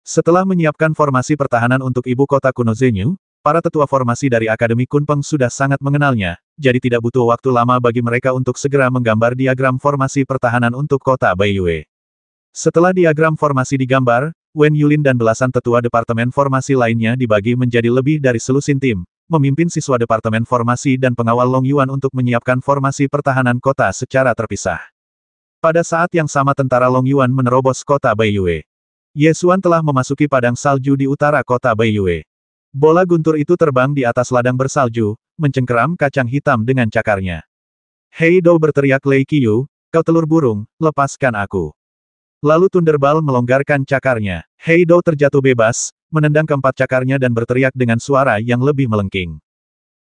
Setelah menyiapkan formasi pertahanan untuk ibu kota kuno Zenyu, para tetua formasi dari Akademi Kunpeng sudah sangat mengenalnya, jadi tidak butuh waktu lama bagi mereka untuk segera menggambar diagram formasi pertahanan untuk kota Baiyue. Setelah diagram formasi digambar, Wen Yulin dan belasan tetua Departemen Formasi lainnya dibagi menjadi lebih dari selusin tim, memimpin siswa Departemen Formasi dan pengawal Long Yuan untuk menyiapkan formasi pertahanan kota secara terpisah. Pada saat yang sama tentara Long Yuan menerobos kota Baiyue. Ye Xuan telah memasuki padang salju di utara kota Baiyue. Bola guntur itu terbang di atas ladang bersalju, mencengkeram kacang hitam dengan cakarnya. Hei Dou berteriak Lei Qiu, kau telur burung, lepaskan aku. Lalu Thunderball melonggarkan cakarnya. Hei Dou terjatuh bebas, menendang keempat cakarnya dan berteriak dengan suara yang lebih melengking.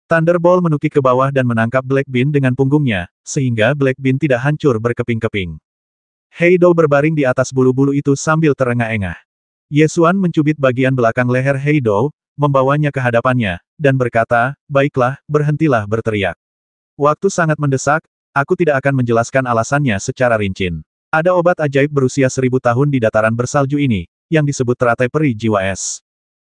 Thunderball menukik ke bawah dan menangkap Black Bean dengan punggungnya, sehingga Black Bean tidak hancur berkeping-keping. Hei Dou berbaring di atas bulu-bulu itu sambil terengah-engah. Ye Xuan mencubit bagian belakang leher Hei Dou, membawanya ke hadapannya, dan berkata, baiklah, berhentilah berteriak. Waktu sangat mendesak, aku tidak akan menjelaskan alasannya secara rinci. Ada obat ajaib berusia 1000 tahun di dataran bersalju ini, yang disebut teratai peri jiwa es.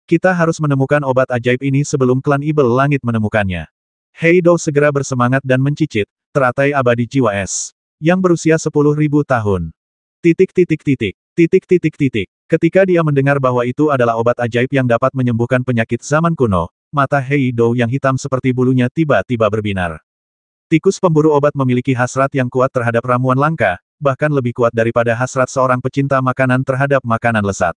Kita harus menemukan obat ajaib ini sebelum klan Ibel Langit menemukannya. Hei Dou segera bersemangat dan mencicit, teratai abadi jiwa es, yang berusia 10.000 tahun. Ketika dia mendengar bahwa itu adalah obat ajaib yang dapat menyembuhkan penyakit zaman kuno, mata Hei Dou yang hitam seperti bulunya tiba-tiba berbinar. Tikus pemburu obat memiliki hasrat yang kuat terhadap ramuan langka, bahkan lebih kuat daripada hasrat seorang pecinta makanan terhadap makanan lezat.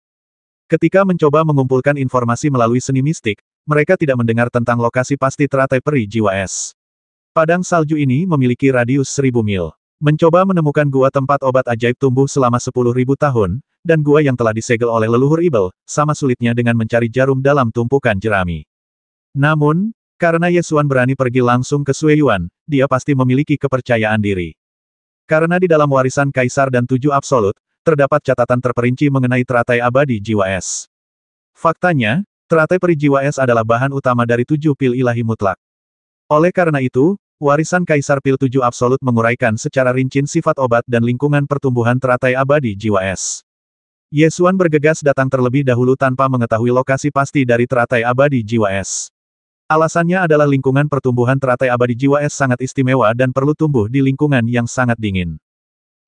Ketika mencoba mengumpulkan informasi melalui seni mistik, mereka tidak mendengar tentang lokasi pasti teratai peri jiwa es. Padang salju ini memiliki radius 1000 mil. Mencoba menemukan gua tempat obat ajaib tumbuh selama 10.000 tahun, dan gua yang telah disegel oleh leluhur Ibel, sama sulitnya dengan mencari jarum dalam tumpukan jerami. Namun, karena Ye Xuan berani pergi langsung ke Sui Yuan, dia pasti memiliki kepercayaan diri. Karena di dalam warisan Kaisar dan 7 Absolut, terdapat catatan terperinci mengenai teratai abadi jiwa es. Faktanya, teratai peri jiwa es adalah bahan utama dari 7 pil ilahi mutlak. Oleh karena itu, warisan Kaisar Pil 7 Absolut menguraikan secara rinci sifat obat dan lingkungan pertumbuhan teratai abadi jiwa es. Yesuan bergegas datang terlebih dahulu tanpa mengetahui lokasi pasti dari teratai abadi jiwa es. Alasannya adalah lingkungan pertumbuhan teratai abadi jiwa es sangat istimewa dan perlu tumbuh di lingkungan yang sangat dingin.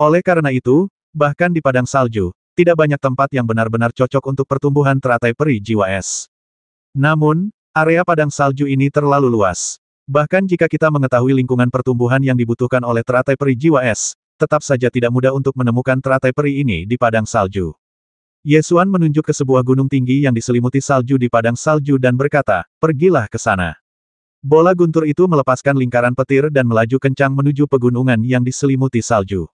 Oleh karena itu, bahkan di padang salju, tidak banyak tempat yang benar-benar cocok untuk pertumbuhan teratai peri jiwa es. Namun, area padang salju ini terlalu luas. Bahkan jika kita mengetahui lingkungan pertumbuhan yang dibutuhkan oleh teratai peri jiwa es, tetap saja tidak mudah untuk menemukan teratai peri ini di padang salju. Yesuan menunjuk ke sebuah gunung tinggi yang diselimuti salju di padang salju dan berkata, "Pergilah ke sana." Bola guntur itu melepaskan lingkaran petir dan melaju kencang menuju pegunungan yang diselimuti salju.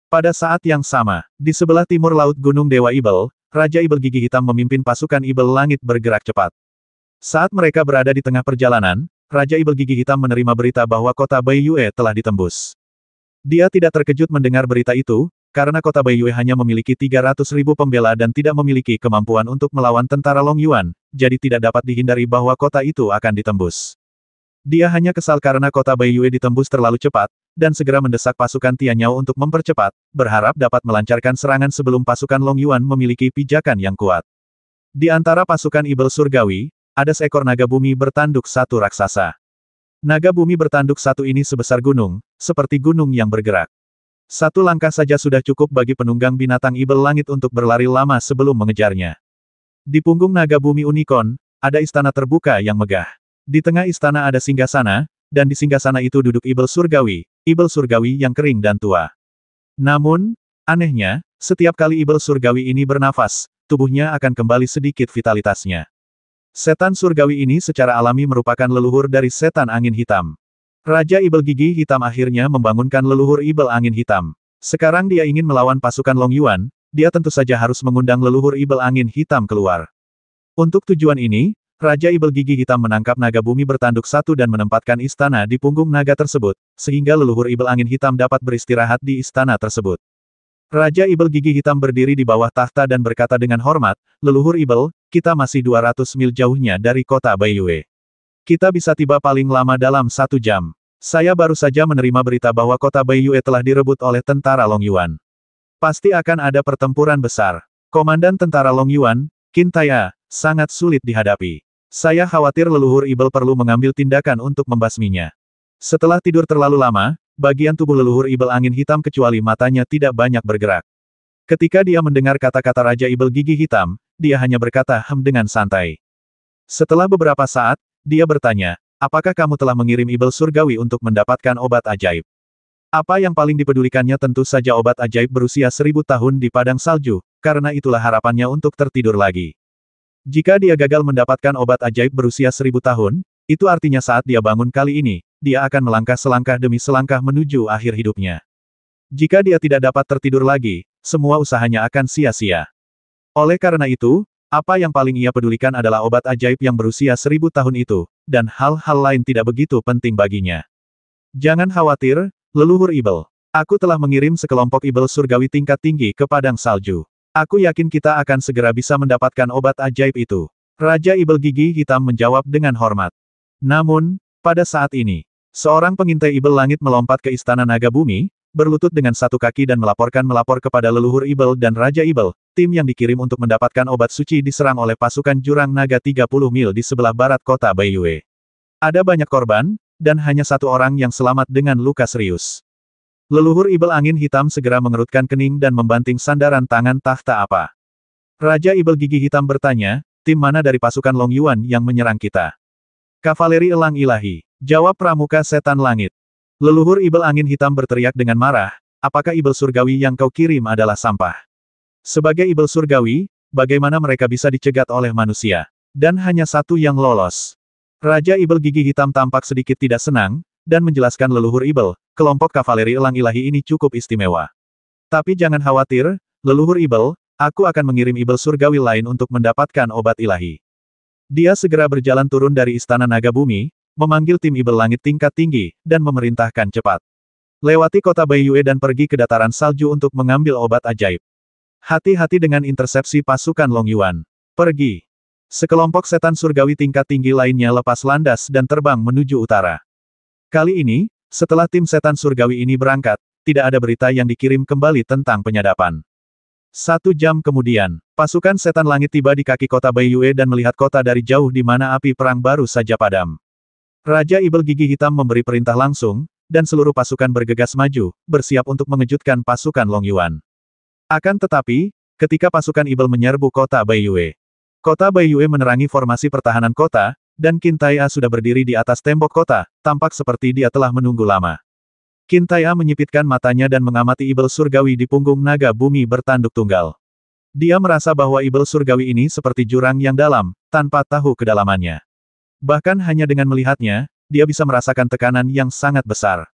Pada saat yang sama, di sebelah timur laut Gunung Dewa Ibel, Raja Ibel Gigi Hitam memimpin pasukan Ibel Langit bergerak cepat. Saat mereka berada di tengah perjalanan, Raja Ibel Gigi Hitam menerima berita bahwa kota Baiyue telah ditembus. Dia tidak terkejut mendengar berita itu, karena kota Baiyue hanya memiliki 300.000 pembela dan tidak memiliki kemampuan untuk melawan tentara Long Yuan, jadi tidak dapat dihindari bahwa kota itu akan ditembus. Dia hanya kesal karena kota Baiyue ditembus terlalu cepat, dan segera mendesak pasukan Tianyao untuk mempercepat, berharap dapat melancarkan serangan sebelum pasukan Long Yuan memiliki pijakan yang kuat. Di antara pasukan Ibel Surgawi, ada seekor naga bumi bertanduk satu raksasa. Naga bumi bertanduk satu ini sebesar gunung, seperti gunung yang bergerak. Satu langkah saja sudah cukup bagi penunggang binatang Ibel Langit untuk berlari lama sebelum mengejarnya. Di punggung naga bumi unicorn, ada istana terbuka yang megah. Di tengah istana ada singgasana, dan di singgasana itu duduk Ibel Surgawi yang kering dan tua. Namun, anehnya, setiap kali Ibel Surgawi ini bernafas, tubuhnya akan kembali sedikit vitalitasnya. Setan Surgawi ini secara alami merupakan leluhur dari setan angin hitam. Raja Ibel Gigi Hitam akhirnya membangunkan leluhur Ibel Angin Hitam. Sekarang dia ingin melawan pasukan Long Yuan, dia tentu saja harus mengundang leluhur Ibel Angin Hitam keluar. Untuk tujuan ini, Raja Ibel Gigi Hitam menangkap naga bumi bertanduk satu dan menempatkan istana di punggung naga tersebut, sehingga leluhur Ibel Angin Hitam dapat beristirahat di istana tersebut. Raja Ibel Gigi Hitam berdiri di bawah tahta dan berkata dengan hormat, "Leluhur Ibel, kita masih 200 mil jauhnya dari kota Baiyue. Kita bisa tiba paling lama dalam 1 jam. Saya baru saja menerima berita bahwa kota Baiyue telah direbut oleh tentara Long Yuan. Pasti akan ada pertempuran besar. Komandan tentara Long Yuan, Qin Taya, sangat sulit dihadapi. Saya khawatir leluhur Ibel perlu mengambil tindakan untuk membasminya." Setelah tidur terlalu lama, bagian tubuh leluhur Ibel Angin Hitam kecuali matanya tidak banyak bergerak. Ketika dia mendengar kata-kata Raja Ibel Gigi Hitam, dia hanya berkata dengan santai. Setelah beberapa saat, dia bertanya, "Apakah kamu telah mengirim Ibel Surgawi untuk mendapatkan obat ajaib?" Apa yang paling dipedulikannya tentu saja obat ajaib berusia 1000 tahun di padang salju, karena itulah harapannya untuk tertidur lagi. Jika dia gagal mendapatkan obat ajaib berusia 1000 tahun, itu artinya saat dia bangun kali ini, dia akan melangkah selangkah demi selangkah menuju akhir hidupnya. Jika dia tidak dapat tertidur lagi, semua usahanya akan sia-sia. Oleh karena itu, apa yang paling ia pedulikan adalah obat ajaib yang berusia 1000 tahun itu, dan hal-hal lain tidak begitu penting baginya. Jangan khawatir, leluhur Ibel. Aku telah mengirim sekelompok Ibel Surgawi tingkat tinggi ke padang salju. Aku yakin kita akan segera bisa mendapatkan obat ajaib itu. Raja Ibel Gigi Hitam menjawab dengan hormat. Namun, pada saat ini, seorang pengintai Ibel Langit melompat ke istana naga bumi, berlutut dengan satu kaki dan melapor kepada leluhur Ibel dan Raja Ibel. Tim yang dikirim untuk mendapatkan obat suci diserang oleh pasukan Jurang Naga 30 mil di sebelah barat kota Baiyue. Ada banyak korban, dan hanya satu orang yang selamat dengan luka serius. Leluhur Ibel Angin Hitam segera mengerutkan kening dan membanting sandaran tangan tahta apa. Raja Ibel Gigi Hitam bertanya, "Tim mana dari pasukan Long Yuan yang menyerang kita?" "Kavaleri Elang Ilahi," jawab Pramuka Setan Langit. Leluhur Ibel Angin Hitam berteriak dengan marah, "Apakah Ibel Surgawi yang kau kirim adalah sampah? Sebagai Ibel Surgawi, bagaimana mereka bisa dicegat oleh manusia? Dan hanya satu yang lolos." Raja Ibel Gigi Hitam tampak sedikit tidak senang, dan menjelaskan leluhur Ibel, "Kelompok kavaleri Elang Ilahi ini cukup istimewa. Tapi jangan khawatir, leluhur Ibel, aku akan mengirim Ibel Surgawi lain untuk mendapatkan obat ilahi." Dia segera berjalan turun dari Istana Naga Bumi, memanggil tim Ibel Langit tingkat tinggi, dan memerintahkan cepat. Lewati kota Baiyue dan pergi ke dataran salju untuk mengambil obat ajaib. Hati-hati dengan intersepsi pasukan Long Yuan. Pergi. Sekelompok setan surgawi tingkat tinggi lainnya lepas landas dan terbang menuju utara. Kali ini, setelah tim setan surgawi ini berangkat, tidak ada berita yang dikirim kembali tentang penyadapan. 1 jam kemudian, pasukan setan langit tiba di kaki kota Baiyue dan melihat kota dari jauh di mana api perang baru saja padam. Raja Ibel Gigi Hitam memberi perintah langsung, dan seluruh pasukan bergegas maju, bersiap untuk mengejutkan pasukan Long Yuan. Akan tetapi, ketika pasukan Ibel menyerbu kota Baiyue, kota Baiyue menerangi formasi pertahanan kota, dan Qin Tai'a sudah berdiri di atas tembok kota, tampak seperti dia telah menunggu lama. Qin Tai'a menyipitkan matanya dan mengamati Ibel surgawi di punggung naga bumi bertanduk tunggal. Dia merasa bahwa Ibel surgawi ini seperti jurang yang dalam, tanpa tahu kedalamannya. Bahkan hanya dengan melihatnya, dia bisa merasakan tekanan yang sangat besar.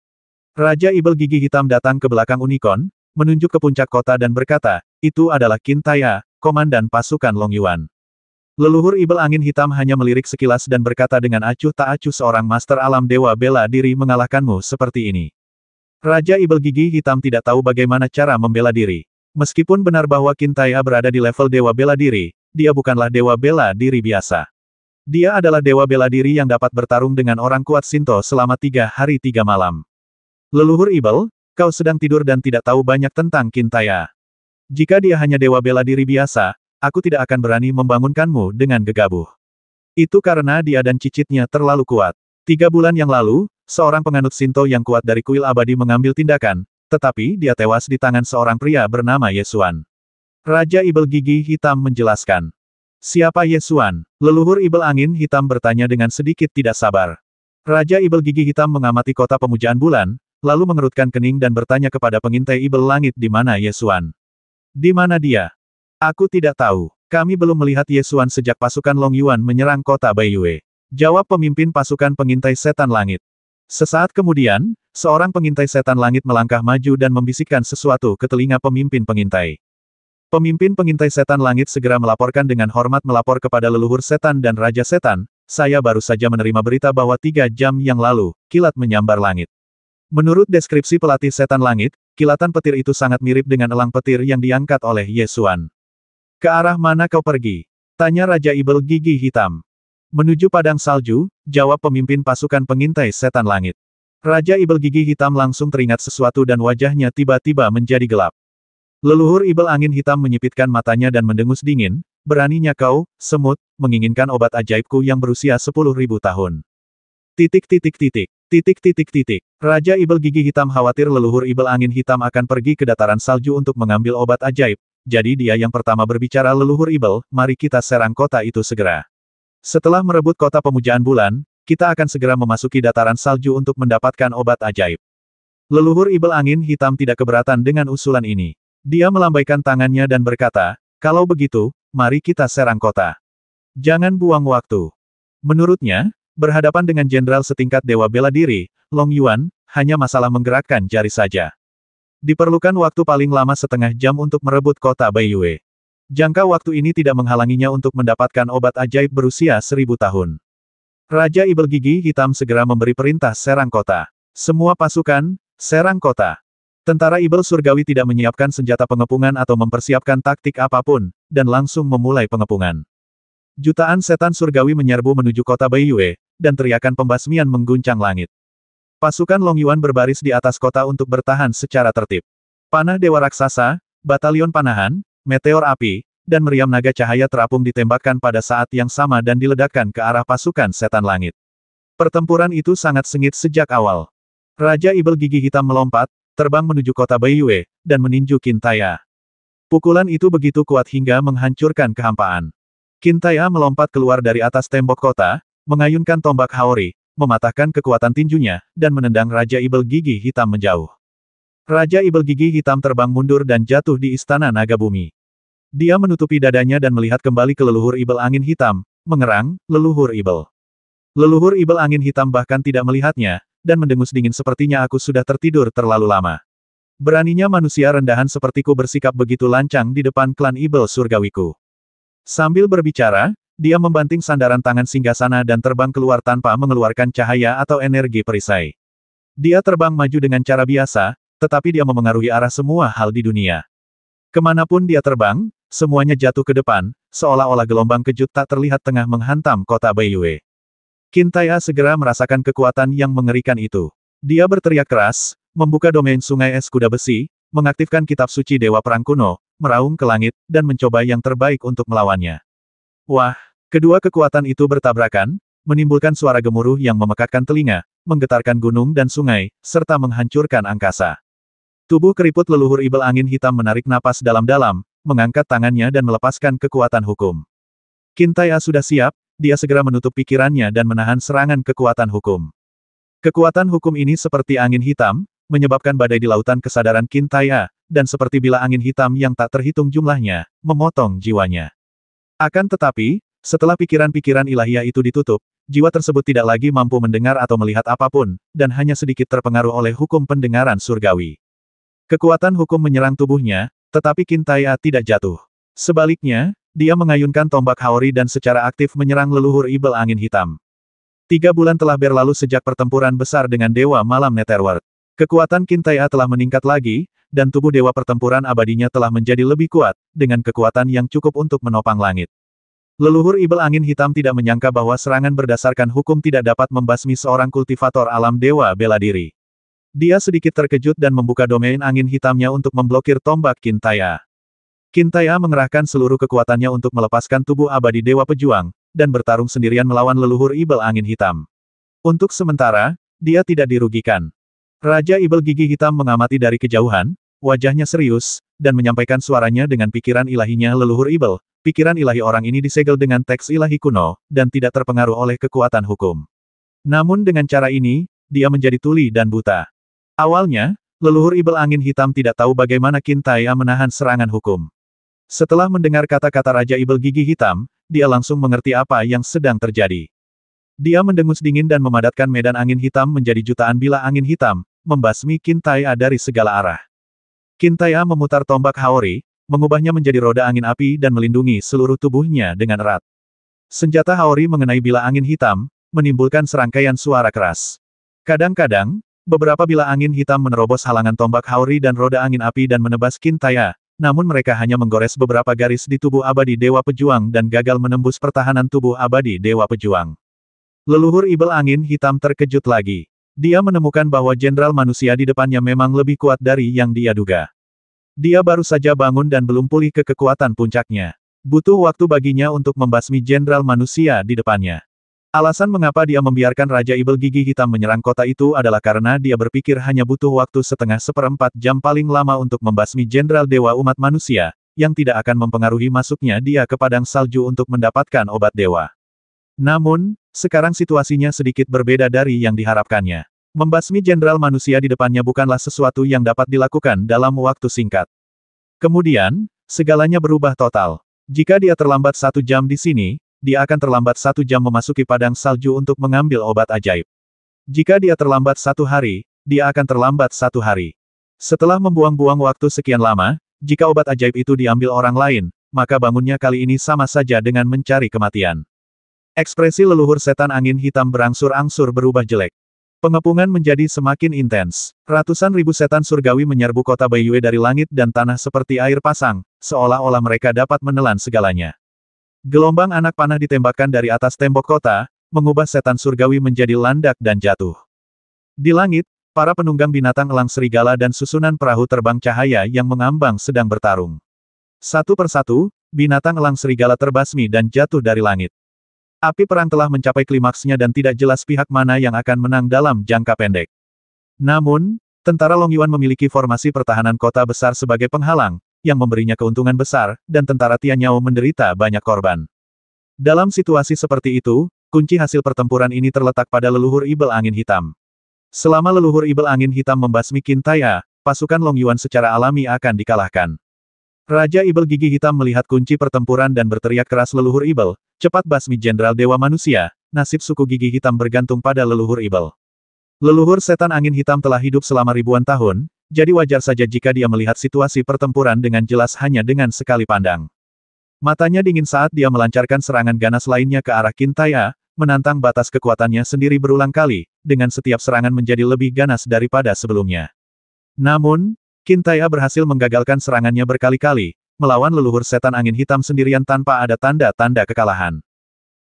Raja Ibel Gigi Hitam datang ke belakang Unicorn, menunjuk ke puncak kota dan berkata, "Itu adalah Qin Tai'a, komandan pasukan Long Yuan." Leluhur Ibel Angin Hitam hanya melirik sekilas dan berkata dengan acuh tak acuh, "Seorang master alam dewa bela diri mengalahkanmu seperti ini." Raja Ibel Gigi Hitam tidak tahu bagaimana cara membela diri. Meskipun benar bahwa Qin Tai'a berada di level dewa bela diri, dia bukanlah dewa bela diri biasa. Dia adalah dewa bela diri yang dapat bertarung dengan orang kuat Shinto selama 3 hari 3 malam. Leluhur Ibel, kau sedang tidur dan tidak tahu banyak tentang Qin Tai'a. Jika dia hanya dewa bela diri biasa, aku tidak akan berani membangunkanmu dengan gegabah. Itu karena dia dan cicitnya terlalu kuat. 3 bulan yang lalu, seorang penganut Shinto yang kuat dari kuil abadi mengambil tindakan, tetapi dia tewas di tangan seorang pria bernama Yesuan. Raja Ibel Gigi Hitam menjelaskan. Siapa Yesuan? Leluhur Ibel Angin Hitam bertanya dengan sedikit tidak sabar. Raja Ibel Gigi Hitam mengamati kota pemujaan bulan, lalu mengerutkan kening dan bertanya kepada pengintai Ibel Langit, di mana Yesuan? Di mana dia? Aku tidak tahu. Kami belum melihat Yesuan sejak pasukan Long Yuan menyerang kota Baiyue. Jawab pemimpin pasukan pengintai setan langit. Sesaat kemudian, seorang pengintai setan langit melangkah maju dan membisikkan sesuatu ke telinga pemimpin pengintai. Pemimpin pengintai setan langit segera melaporkan dengan hormat melapor kepada leluhur setan dan raja setan, "Saya baru saja menerima berita bahwa 3 jam yang lalu, kilat menyambar langit." Menurut deskripsi pelatih setan langit, kilatan petir itu sangat mirip dengan elang petir yang diangkat oleh Yesuan. "Ke arah mana kau pergi?" tanya Raja Ibel Gigi Hitam. "Menuju padang salju," jawab pemimpin pasukan pengintai setan langit. Raja Ibel Gigi Hitam langsung teringat sesuatu dan wajahnya tiba-tiba menjadi gelap. Leluhur Ibel Angin Hitam menyipitkan matanya dan mendengus dingin, "Beraninya kau, semut, menginginkan obat ajaibku yang berusia 10.000 tahun. Titik. Raja Ibel Gigi Hitam khawatir leluhur Ibel Angin Hitam akan pergi ke dataran salju untuk mengambil obat ajaib, jadi dia yang pertama berbicara. "Leluhur Ibel, mari kita serang kota itu segera. Setelah merebut kota pemujaan bulan, kita akan segera memasuki dataran salju untuk mendapatkan obat ajaib." Leluhur Ibel Angin Hitam tidak keberatan dengan usulan ini. Dia melambaikan tangannya dan berkata, "Kalau begitu, mari kita serang kota. Jangan buang waktu." Menurutnya, berhadapan dengan jenderal setingkat dewa bela diri, Long Yuan, hanya masalah menggerakkan jari saja. Diperlukan waktu paling lama setengah jam untuk merebut kota Baiyue. Jangka waktu ini tidak menghalanginya untuk mendapatkan obat ajaib berusia 1000 tahun. Raja Ibel Gigi Hitam segera memberi perintah serang kota. Semua pasukan, serang kota. Tentara Ibel surgawi tidak menyiapkan senjata pengepungan atau mempersiapkan taktik apapun, dan langsung memulai pengepungan. Jutaan setan surgawi menyerbu menuju kota Baiyue, dan teriakan pembasmian mengguncang langit. Pasukan Long Yuan berbaris di atas kota untuk bertahan secara tertib. Panah dewa raksasa, batalion panahan, meteor api, dan meriam naga cahaya terapung ditembakkan pada saat yang sama dan diledakkan ke arah pasukan setan langit. Pertempuran itu sangat sengit sejak awal. Raja Ibel Gigi Hitam melompat, terbang menuju kota Baiyue, dan meninju Qin Tai'a. Pukulan itu begitu kuat hingga menghancurkan kehampaan. Qin Tai'a melompat keluar dari atas tembok kota, mengayunkan tombak Haori, mematahkan kekuatan tinjunya, dan menendang Raja Ibel Gigi Hitam menjauh. Raja Ibel Gigi Hitam terbang mundur dan jatuh di Istana Naga Bumi. Dia menutupi dadanya dan melihat kembali ke leluhur Ibel Angin Hitam, mengerang, "Leluhur Ibel." Leluhur Ibel Angin Hitam bahkan tidak melihatnya, dan mendengus dingin. "Sepertinya aku sudah tertidur terlalu lama. Beraninya manusia rendahan sepertiku bersikap begitu lancang di depan klan Ibel surgawiku." Sambil berbicara, dia membanting sandaran tangan singgasana dan terbang keluar tanpa mengeluarkan cahaya atau energi perisai. Dia terbang maju dengan cara biasa, tetapi dia memengaruhi arah semua hal di dunia. Kemanapun dia terbang, semuanya jatuh ke depan, seolah-olah gelombang kejut tak terlihat tengah menghantam kota Baiyue. Qin Tai'a segera merasakan kekuatan yang mengerikan itu. Dia berteriak keras, membuka domain sungai es kuda besi, mengaktifkan kitab suci Dewa Perang Kuno, meraung ke langit, dan mencoba yang terbaik untuk melawannya. Wah! Kedua kekuatan itu bertabrakan, menimbulkan suara gemuruh yang memekakkan telinga, menggetarkan gunung dan sungai, serta menghancurkan angkasa. Tubuh keriput leluhur ibel angin hitam menarik napas dalam-dalam, mengangkat tangannya dan melepaskan kekuatan hukum. Qin Tai'a sudah siap, dia segera menutup pikirannya dan menahan serangan kekuatan hukum. Kekuatan hukum ini seperti angin hitam, menyebabkan badai di lautan kesadaran Qin Tai'a, dan seperti bila angin hitam yang tak terhitung jumlahnya, memotong jiwanya. Akan tetapi, setelah pikiran-pikiran ilahiyah itu ditutup, jiwa tersebut tidak lagi mampu mendengar atau melihat apapun, dan hanya sedikit terpengaruh oleh hukum pendengaran surgawi. Kekuatan hukum menyerang tubuhnya, tetapi Qin Tai'a tidak jatuh. Sebaliknya, dia mengayunkan tombak Haori dan secara aktif menyerang leluhur ibel angin hitam. 3 bulan telah berlalu sejak pertempuran besar dengan Dewa Malam Netherworld. Kekuatan Qin Tai'a telah meningkat lagi, dan tubuh Dewa Pertempuran Abadinya telah menjadi lebih kuat, dengan kekuatan yang cukup untuk menopang langit. Leluhur ibel angin hitam tidak menyangka bahwa serangan berdasarkan hukum tidak dapat membasmi seorang kultivator alam dewa bela diri. Dia sedikit terkejut dan membuka domain angin hitamnya untuk memblokir tombak Qin Tai'a. Qin Tai'a mengerahkan seluruh kekuatannya untuk melepaskan tubuh abadi Dewa Pejuang, dan bertarung sendirian melawan leluhur ibel angin hitam. Untuk sementara, dia tidak dirugikan. Raja Ibel Gigi Hitam mengamati dari kejauhan, wajahnya serius, dan menyampaikan suaranya dengan pikiran ilahinya leluhur ibel. Pikiran ilahi orang ini disegel dengan teks ilahi kuno, dan tidak terpengaruh oleh kekuatan hukum. Namun dengan cara ini, dia menjadi tuli dan buta. Awalnya, leluhur ibel angin hitam tidak tahu bagaimana Qin Tai'a menahan serangan hukum. Setelah mendengar kata-kata Raja Ibel Gigi Hitam, dia langsung mengerti apa yang sedang terjadi. Dia mendengus dingin dan memadatkan medan angin hitam menjadi jutaan bilah angin hitam, membasmi Qin Tai'a dari segala arah. Qin Tai'a memutar tombak Haori, mengubahnya menjadi roda angin api dan melindungi seluruh tubuhnya dengan erat. Senjata Haori mengenai bilah angin hitam, menimbulkan serangkaian suara keras. Kadang-kadang, beberapa bilah angin hitam menerobos halangan tombak Haori dan roda angin api dan menebas Qin Tai'a, namun mereka hanya menggores beberapa garis di tubuh abadi Dewa Pejuang dan gagal menembus pertahanan tubuh abadi Dewa Pejuang. Leluhur ibel angin hitam terkejut lagi. Dia menemukan bahwa jenderal manusia di depannya memang lebih kuat dari yang dia duga. Dia baru saja bangun dan belum pulih ke kekuatan puncaknya. Butuh waktu baginya untuk membasmi jenderal manusia di depannya. Alasan mengapa dia membiarkan Raja Ibel Gigi Hitam menyerang kota itu adalah karena dia berpikir hanya butuh waktu setengah seperempat jam paling lama untuk membasmi jenderal dewa umat manusia, yang tidak akan mempengaruhi masuknya dia ke padang salju untuk mendapatkan obat dewa. Namun, sekarang situasinya sedikit berbeda dari yang diharapkannya. Membasmi jenderal manusia di depannya bukanlah sesuatu yang dapat dilakukan dalam waktu singkat. Kemudian, segalanya berubah total. Jika dia terlambat 1 jam di sini, dia akan terlambat 1 jam memasuki padang salju untuk mengambil obat ajaib. Jika dia terlambat 1 hari, dia akan terlambat 1 hari. Setelah membuang-buang waktu sekian lama, jika obat ajaib itu diambil orang lain, maka bangunnya kali ini sama saja dengan mencari kematian. Ekspresi leluhur setan angin hitam berangsur-angsur berubah jelek. Pengepungan menjadi semakin intens. Ratusan ribu setan surgawi menyerbu kota Baiyue dari langit dan tanah seperti air pasang, seolah-olah mereka dapat menelan segalanya. Gelombang anak panah ditembakkan dari atas tembok kota, mengubah setan surgawi menjadi landak dan jatuh. Di langit, para penunggang binatang elang serigala dan susunan perahu terbang cahaya yang mengambang sedang bertarung. Satu persatu, binatang elang serigala terbasmi dan jatuh dari langit. Api perang telah mencapai klimaksnya dan tidak jelas pihak mana yang akan menang dalam jangka pendek. Namun, tentara Long Yuan memiliki formasi pertahanan kota besar sebagai penghalang, yang memberinya keuntungan besar, dan tentara Tianyao menderita banyak korban. Dalam situasi seperti itu, kunci hasil pertempuran ini terletak pada leluhur ibel angin hitam. Selama leluhur ibel angin hitam membasmi Qin Tai'a, pasukan Long Yuan secara alami akan dikalahkan. Raja Ibel Gigi Hitam melihat kunci pertempuran dan berteriak keras leluhur Ibel, cepat basmi jenderal dewa manusia, nasib suku Gigi Hitam bergantung pada leluhur Ibel. Leluhur setan angin hitam telah hidup selama ribuan tahun, jadi wajar saja jika dia melihat situasi pertempuran dengan jelas hanya dengan sekali pandang. Matanya dingin saat dia melancarkan serangan ganas lainnya ke arah Qin Tai'a, menantang batas kekuatannya sendiri berulang kali, dengan setiap serangan menjadi lebih ganas daripada sebelumnya. Namun, Qin Tai'a berhasil menggagalkan serangannya berkali-kali, melawan leluhur setan angin hitam sendirian tanpa ada tanda-tanda kekalahan.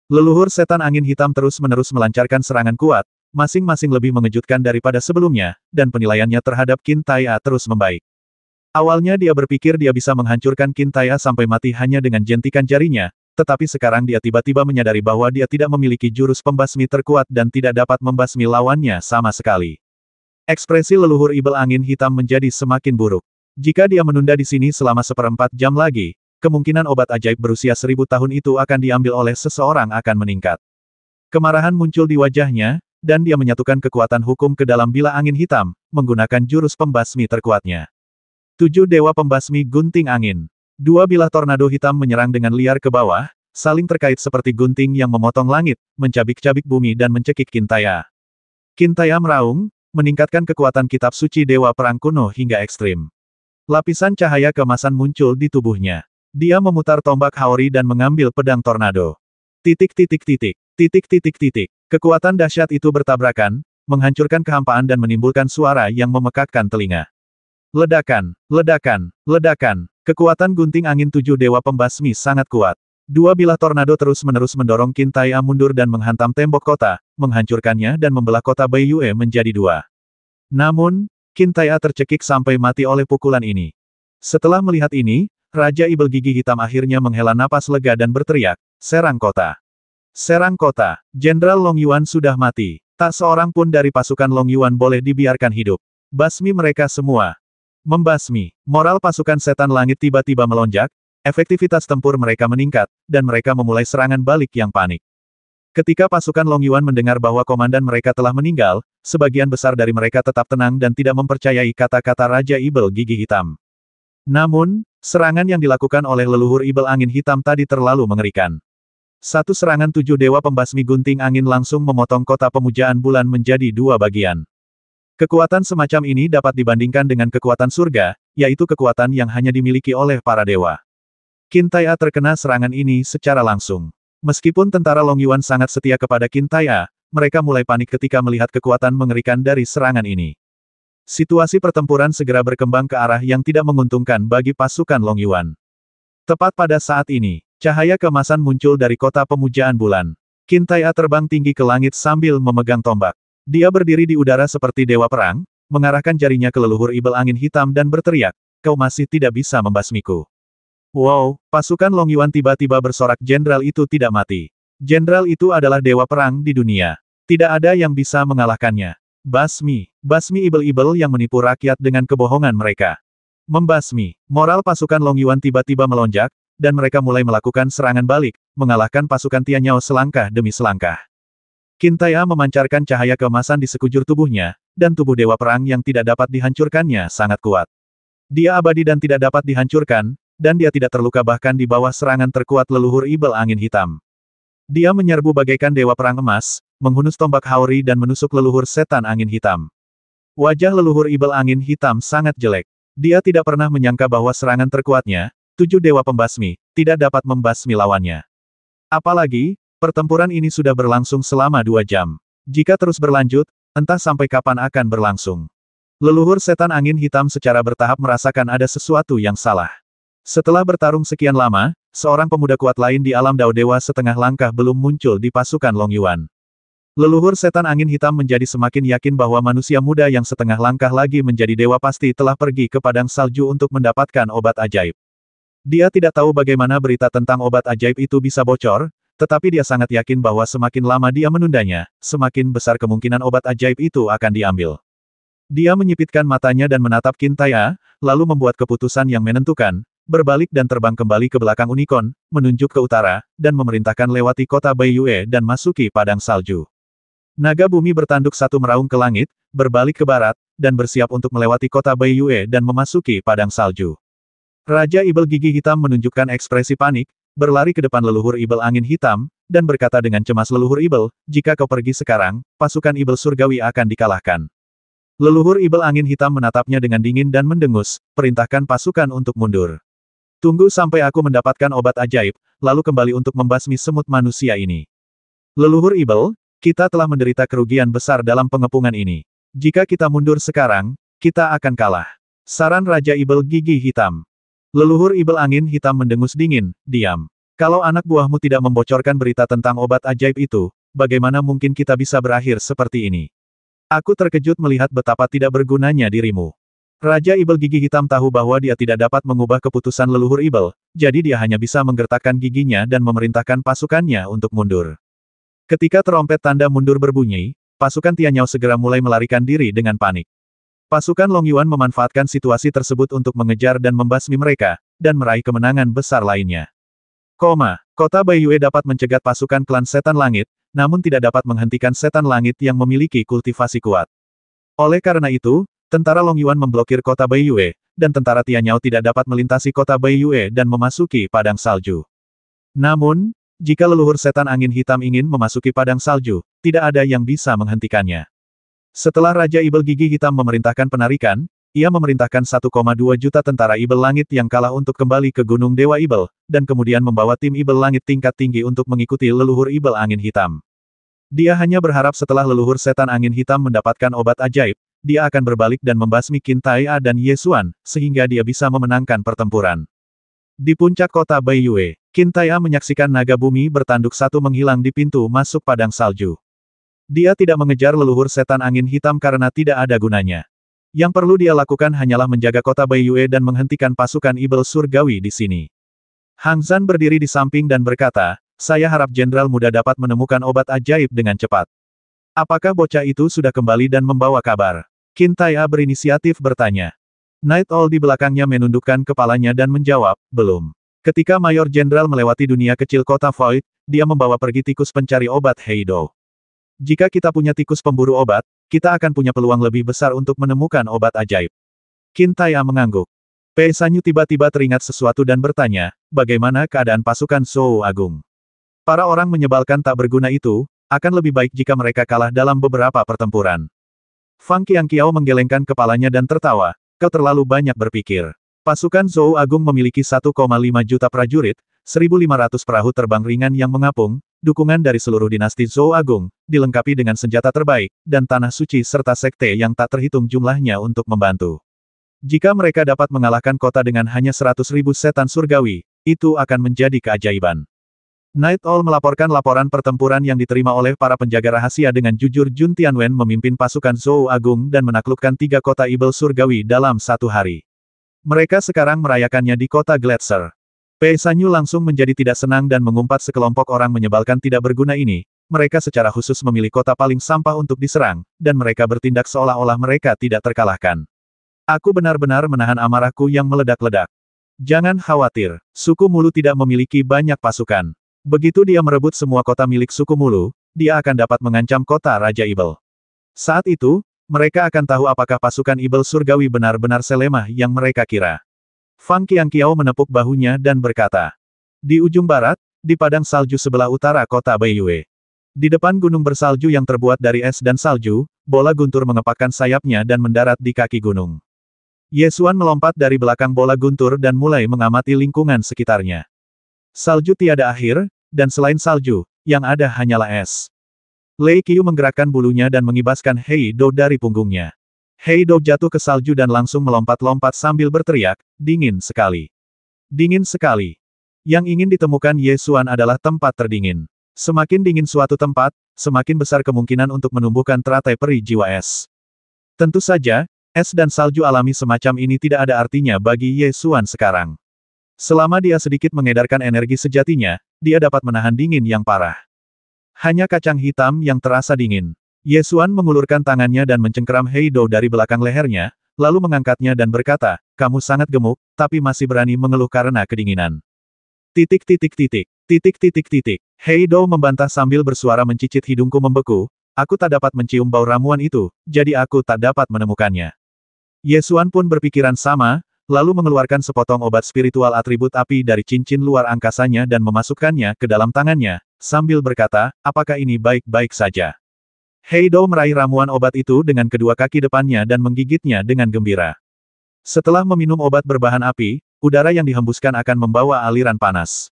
Leluhur setan angin hitam terus-menerus melancarkan serangan kuat, masing-masing lebih mengejutkan daripada sebelumnya, dan penilaiannya terhadap Qin Taiya terus membaik. Awalnya dia berpikir dia bisa menghancurkan Qin Taiya sampai mati hanya dengan jentikan jarinya, tetapi sekarang dia tiba-tiba menyadari bahwa dia tidak memiliki jurus pembasmi terkuat dan tidak dapat membasmi lawannya sama sekali. Ekspresi leluhur Ibel angin hitam menjadi semakin buruk. Jika dia menunda di sini selama 1/4 jam lagi, kemungkinan obat ajaib berusia 1000 tahun itu akan diambil oleh seseorang akan meningkat. Kemarahan muncul di wajahnya, dan dia menyatukan kekuatan hukum ke dalam bilah angin hitam, menggunakan jurus pembasmi terkuatnya. 7 Dewa Pembasmi Gunting Angin. 2 bilah tornado hitam menyerang dengan liar ke bawah, saling terkait seperti gunting yang memotong langit, mencabik-cabik bumi dan mencekik Qin Taiya. Qin Taiya meraung, meningkatkan kekuatan kitab suci Dewa Perang kuno hingga ekstrim. Lapisan cahaya keemasan muncul di tubuhnya. Dia memutar tombak Haori dan mengambil pedang tornado. Titik. Kekuatan dahsyat itu bertabrakan, menghancurkan kehampaan dan menimbulkan suara yang memekakkan telinga. Ledakan. Kekuatan gunting angin 7 Dewa Pembasmi sangat kuat. 2 bilah tornado terus-menerus mendorong Qin Taiya mundur dan menghantam tembok kota, menghancurkannya dan membelah kota Baiyue menjadi 2. Namun, Qin Taiya tercekik sampai mati oleh pukulan ini. Setelah melihat ini, Raja Ibel Gigi Hitam akhirnya menghela napas lega dan berteriak, "Serang kota! Serang kota! Jenderal Long Yuan sudah mati. Tak seorang pun dari pasukan Long Yuan boleh dibiarkan hidup. Basmi mereka semua." Membasmi. Moral pasukan setan langit tiba-tiba melonjak, efektivitas tempur mereka meningkat, dan mereka memulai serangan balik yang panik. Ketika pasukan Long Yuan mendengar bahwa komandan mereka telah meninggal, sebagian besar dari mereka tetap tenang dan tidak mempercayai kata-kata Raja Ibel Gigi Hitam. Namun, serangan yang dilakukan oleh leluhur Ibel Angin Hitam tadi terlalu mengerikan. Satu serangan 7 Dewa Pembasmi Gunting Angin langsung memotong kota pemujaan bulan menjadi 2 bagian. Kekuatan semacam ini dapat dibandingkan dengan kekuatan surga, yaitu kekuatan yang hanya dimiliki oleh para dewa. Qin Taiya terkena serangan ini secara langsung. Meskipun tentara Long Yuan sangat setia kepada Qin Taiya, mereka mulai panik ketika melihat kekuatan mengerikan dari serangan ini. Situasi pertempuran segera berkembang ke arah yang tidak menguntungkan bagi pasukan Long Yuan. Tepat pada saat ini, cahaya keemasan muncul dari kota pemujaan bulan. Qin Taiya terbang tinggi ke langit sambil memegang tombak. Dia berdiri di udara seperti dewa perang, mengarahkan jarinya ke leluhur Ibel Angin Hitam dan berteriak, "Kau masih tidak bisa membasmiku." Wow, pasukan Long Yuan tiba-tiba bersorak, jenderal itu tidak mati. Jenderal itu adalah dewa perang di dunia. Tidak ada yang bisa mengalahkannya. Basmi Ibel-Ibel yang menipu rakyat dengan kebohongan mereka. Membasmi. Moral pasukan Long Yuan tiba-tiba melonjak, dan mereka mulai melakukan serangan balik, mengalahkan pasukan Tianyao selangkah demi selangkah. Qin Taiya memancarkan cahaya keemasan di sekujur tubuhnya, dan tubuh dewa perang yang tidak dapat dihancurkannya sangat kuat. Dia abadi dan tidak dapat dihancurkan, dan dia tidak terluka bahkan di bawah serangan terkuat leluhur Ibel Angin Hitam. Dia menyerbu bagaikan dewa perang emas, menghunus tombak Haori dan menusuk leluhur setan angin hitam. Wajah leluhur Ibel Angin Hitam sangat jelek. Dia tidak pernah menyangka bahwa serangan terkuatnya, 7 Dewa Pembasmi, tidak dapat membasmi lawannya. Apalagi, pertempuran ini sudah berlangsung selama 2 jam. Jika terus berlanjut, entah sampai kapan akan berlangsung. Leluhur setan angin hitam secara bertahap merasakan ada sesuatu yang salah. Setelah bertarung sekian lama, seorang pemuda kuat lain di alam Dao Dewa setengah langkah belum muncul di pasukan Long Yuan. Leluhur setan angin hitam menjadi semakin yakin bahwa manusia muda yang setengah langkah lagi menjadi dewa pasti telah pergi ke padang salju untuk mendapatkan obat ajaib. Dia tidak tahu bagaimana berita tentang obat ajaib itu bisa bocor, tetapi dia sangat yakin bahwa semakin lama dia menundanya, semakin besar kemungkinan obat ajaib itu akan diambil. Dia menyipitkan matanya dan menatap Qin Taiya, lalu membuat keputusan yang menentukan, berbalik dan terbang kembali ke belakang Unicorn, menunjuk ke utara, dan memerintahkan lewati kota Baiyue dan masuki padang salju. Naga bumi bertanduk satu meraung ke langit, berbalik ke barat, dan bersiap untuk melewati kota Baiyue dan memasuki padang salju. Raja Ibel Gigi Hitam menunjukkan ekspresi panik, berlari ke depan leluhur Ibel Angin Hitam, dan berkata dengan cemas, "Leluhur Ibel, jika kau pergi sekarang, pasukan Ibel Surgawi akan dikalahkan." Leluhur Ibel Angin Hitam menatapnya dengan dingin dan mendengus, "Perintahkan pasukan untuk mundur. Tunggu sampai aku mendapatkan obat ajaib, lalu kembali untuk membasmi semut manusia ini." Leluhur Ibel, kita telah menderita kerugian besar dalam pengepungan ini. Jika kita mundur sekarang, kita akan kalah. Saran Raja Ibel Gigi Hitam. Leluhur Ibel Angin Hitam mendengus dingin, diam. Kalau anak buahmu tidak membocorkan berita tentang obat ajaib itu, bagaimana mungkin kita bisa berakhir seperti ini? Aku terkejut melihat betapa tidak bergunanya dirimu. Raja Ibel Gigi Hitam tahu bahwa dia tidak dapat mengubah keputusan leluhur Ibel, jadi dia hanya bisa menggertakkan giginya dan memerintahkan pasukannya untuk mundur. Ketika trompet tanda mundur berbunyi, pasukan Tianyao segera mulai melarikan diri dengan panik. Pasukan Long Yuan memanfaatkan situasi tersebut untuk mengejar dan membasmi mereka, dan meraih kemenangan besar lainnya. Kota Baiyue dapat mencegat pasukan klan Setan Langit, namun tidak dapat menghentikan Setan Langit yang memiliki kultivasi kuat. Oleh karena itu, tentara Long Yuan memblokir kota Baiyue, dan tentara Tianyao tidak dapat melintasi kota Baiyue dan memasuki padang salju. Namun, jika leluhur setan angin hitam ingin memasuki padang salju, tidak ada yang bisa menghentikannya. Setelah Raja Ibel Gigi Hitam memerintahkan penarikan, ia memerintahkan 1,2 juta tentara Ibel Langit yang kalah untuk kembali ke Gunung Dewa Ibel, dan kemudian membawa tim Ibel Langit tingkat tinggi untuk mengikuti leluhur Ibel Angin Hitam. Dia hanya berharap setelah leluhur setan angin hitam mendapatkan obat ajaib, dia akan berbalik dan membasmi Qin Tai'a dan Ye Xuan, sehingga dia bisa memenangkan pertempuran. Di puncak kota Baiyue, Qin Tai'a menyaksikan naga bumi bertanduk satu menghilang di pintu masuk padang salju. Dia tidak mengejar leluhur setan angin hitam karena tidak ada gunanya. Yang perlu dia lakukan hanyalah menjaga kota Baiyue dan menghentikan pasukan Ibel Surgawi di sini. Hang Zhan berdiri di samping dan berkata, saya harap Jenderal Muda dapat menemukan obat ajaib dengan cepat. Apakah bocah itu sudah kembali dan membawa kabar? Qin Tai'a berinisiatif bertanya. Night Owl di belakangnya menundukkan kepalanya dan menjawab, belum. Ketika Mayor Jenderal melewati dunia kecil kota Void, dia membawa pergi tikus pencari obat Heido. Jika kita punya tikus pemburu obat, kita akan punya peluang lebih besar untuk menemukan obat ajaib. Qin Tai'a mengangguk. Pei Sanyu tiba-tiba teringat sesuatu dan bertanya, bagaimana keadaan pasukan Zhou Agung? Para orang menyebalkan tak berguna itu, akan lebih baik jika mereka kalah dalam beberapa pertempuran. Fang Qianqiao menggelengkan kepalanya dan tertawa, kau terlalu banyak berpikir. Pasukan Zhou Agung memiliki 1,5 juta prajurit, 1.500 perahu terbang ringan yang mengapung, dukungan dari seluruh dinasti Zhou Agung, dilengkapi dengan senjata terbaik, dan tanah suci serta sekte yang tak terhitung jumlahnya untuk membantu. Jika mereka dapat mengalahkan kota dengan hanya 100.000 setan surgawi, itu akan menjadi keajaiban. Night Owl melaporkan laporan pertempuran yang diterima oleh para penjaga rahasia dengan jujur. Jun Tianwen memimpin pasukan Zhou Agung dan menaklukkan 3 kota Ibel Surgawi dalam 1 hari. Mereka sekarang merayakannya di kota Gletser. Pei Sanyu langsung menjadi tidak senang dan mengumpat sekelompok orang menyebalkan tidak berguna ini. Mereka secara khusus memilih kota paling sampah untuk diserang, dan mereka bertindak seolah-olah mereka tidak terkalahkan. Aku benar-benar menahan amarahku yang meledak-ledak. Jangan khawatir, suku Mulu tidak memiliki banyak pasukan. Begitu dia merebut semua kota milik suku Mulu, dia akan dapat mengancam kota Raja Ibel. Saat itu, mereka akan tahu apakah pasukan Ibel Surgawi benar-benar selemah yang mereka kira. Fang Qianqiao menepuk bahunya dan berkata, di ujung barat, di padang salju sebelah utara kota Baiyue. Di depan gunung bersalju yang terbuat dari es dan salju, bola guntur mengepakkan sayapnya dan mendarat di kaki gunung. Ye Xuan melompat dari belakang bola guntur dan mulai mengamati lingkungan sekitarnya. Salju tiada akhir, dan selain salju, yang ada hanyalah es. Lei Qiu menggerakkan bulunya dan mengibaskan Heido dari punggungnya. Heido jatuh ke salju dan langsung melompat-lompat sambil berteriak, dingin sekali. Dingin sekali. Yang ingin ditemukan Ye Xuan adalah tempat terdingin. Semakin dingin suatu tempat, semakin besar kemungkinan untuk menumbuhkan teratai peri jiwa es. Tentu saja, es dan salju alami semacam ini tidak ada artinya bagi Ye Xuan sekarang. Selama dia sedikit mengedarkan energi sejatinya, dia dapat menahan dingin yang parah. Hanya kacang hitam yang terasa dingin. Ye Xuan mengulurkan tangannya dan mencengkeram Heido dari belakang lehernya, lalu mengangkatnya dan berkata, kamu sangat gemuk, tapi masih berani mengeluh karena kedinginan. Titik. Heido membantah sambil bersuara mencicit hidungku membeku, aku tak dapat mencium bau ramuan itu, jadi aku tak dapat menemukannya. Ye Xuan pun berpikiran sama, lalu mengeluarkan sepotong obat spiritual atribut api dari cincin luar angkasanya dan memasukkannya ke dalam tangannya, sambil berkata, apakah ini baik-baik saja? Heido meraih ramuan obat itu dengan kedua kaki depannya dan menggigitnya dengan gembira. Setelah meminum obat berbahan api, udara yang dihembuskan akan membawa aliran panas.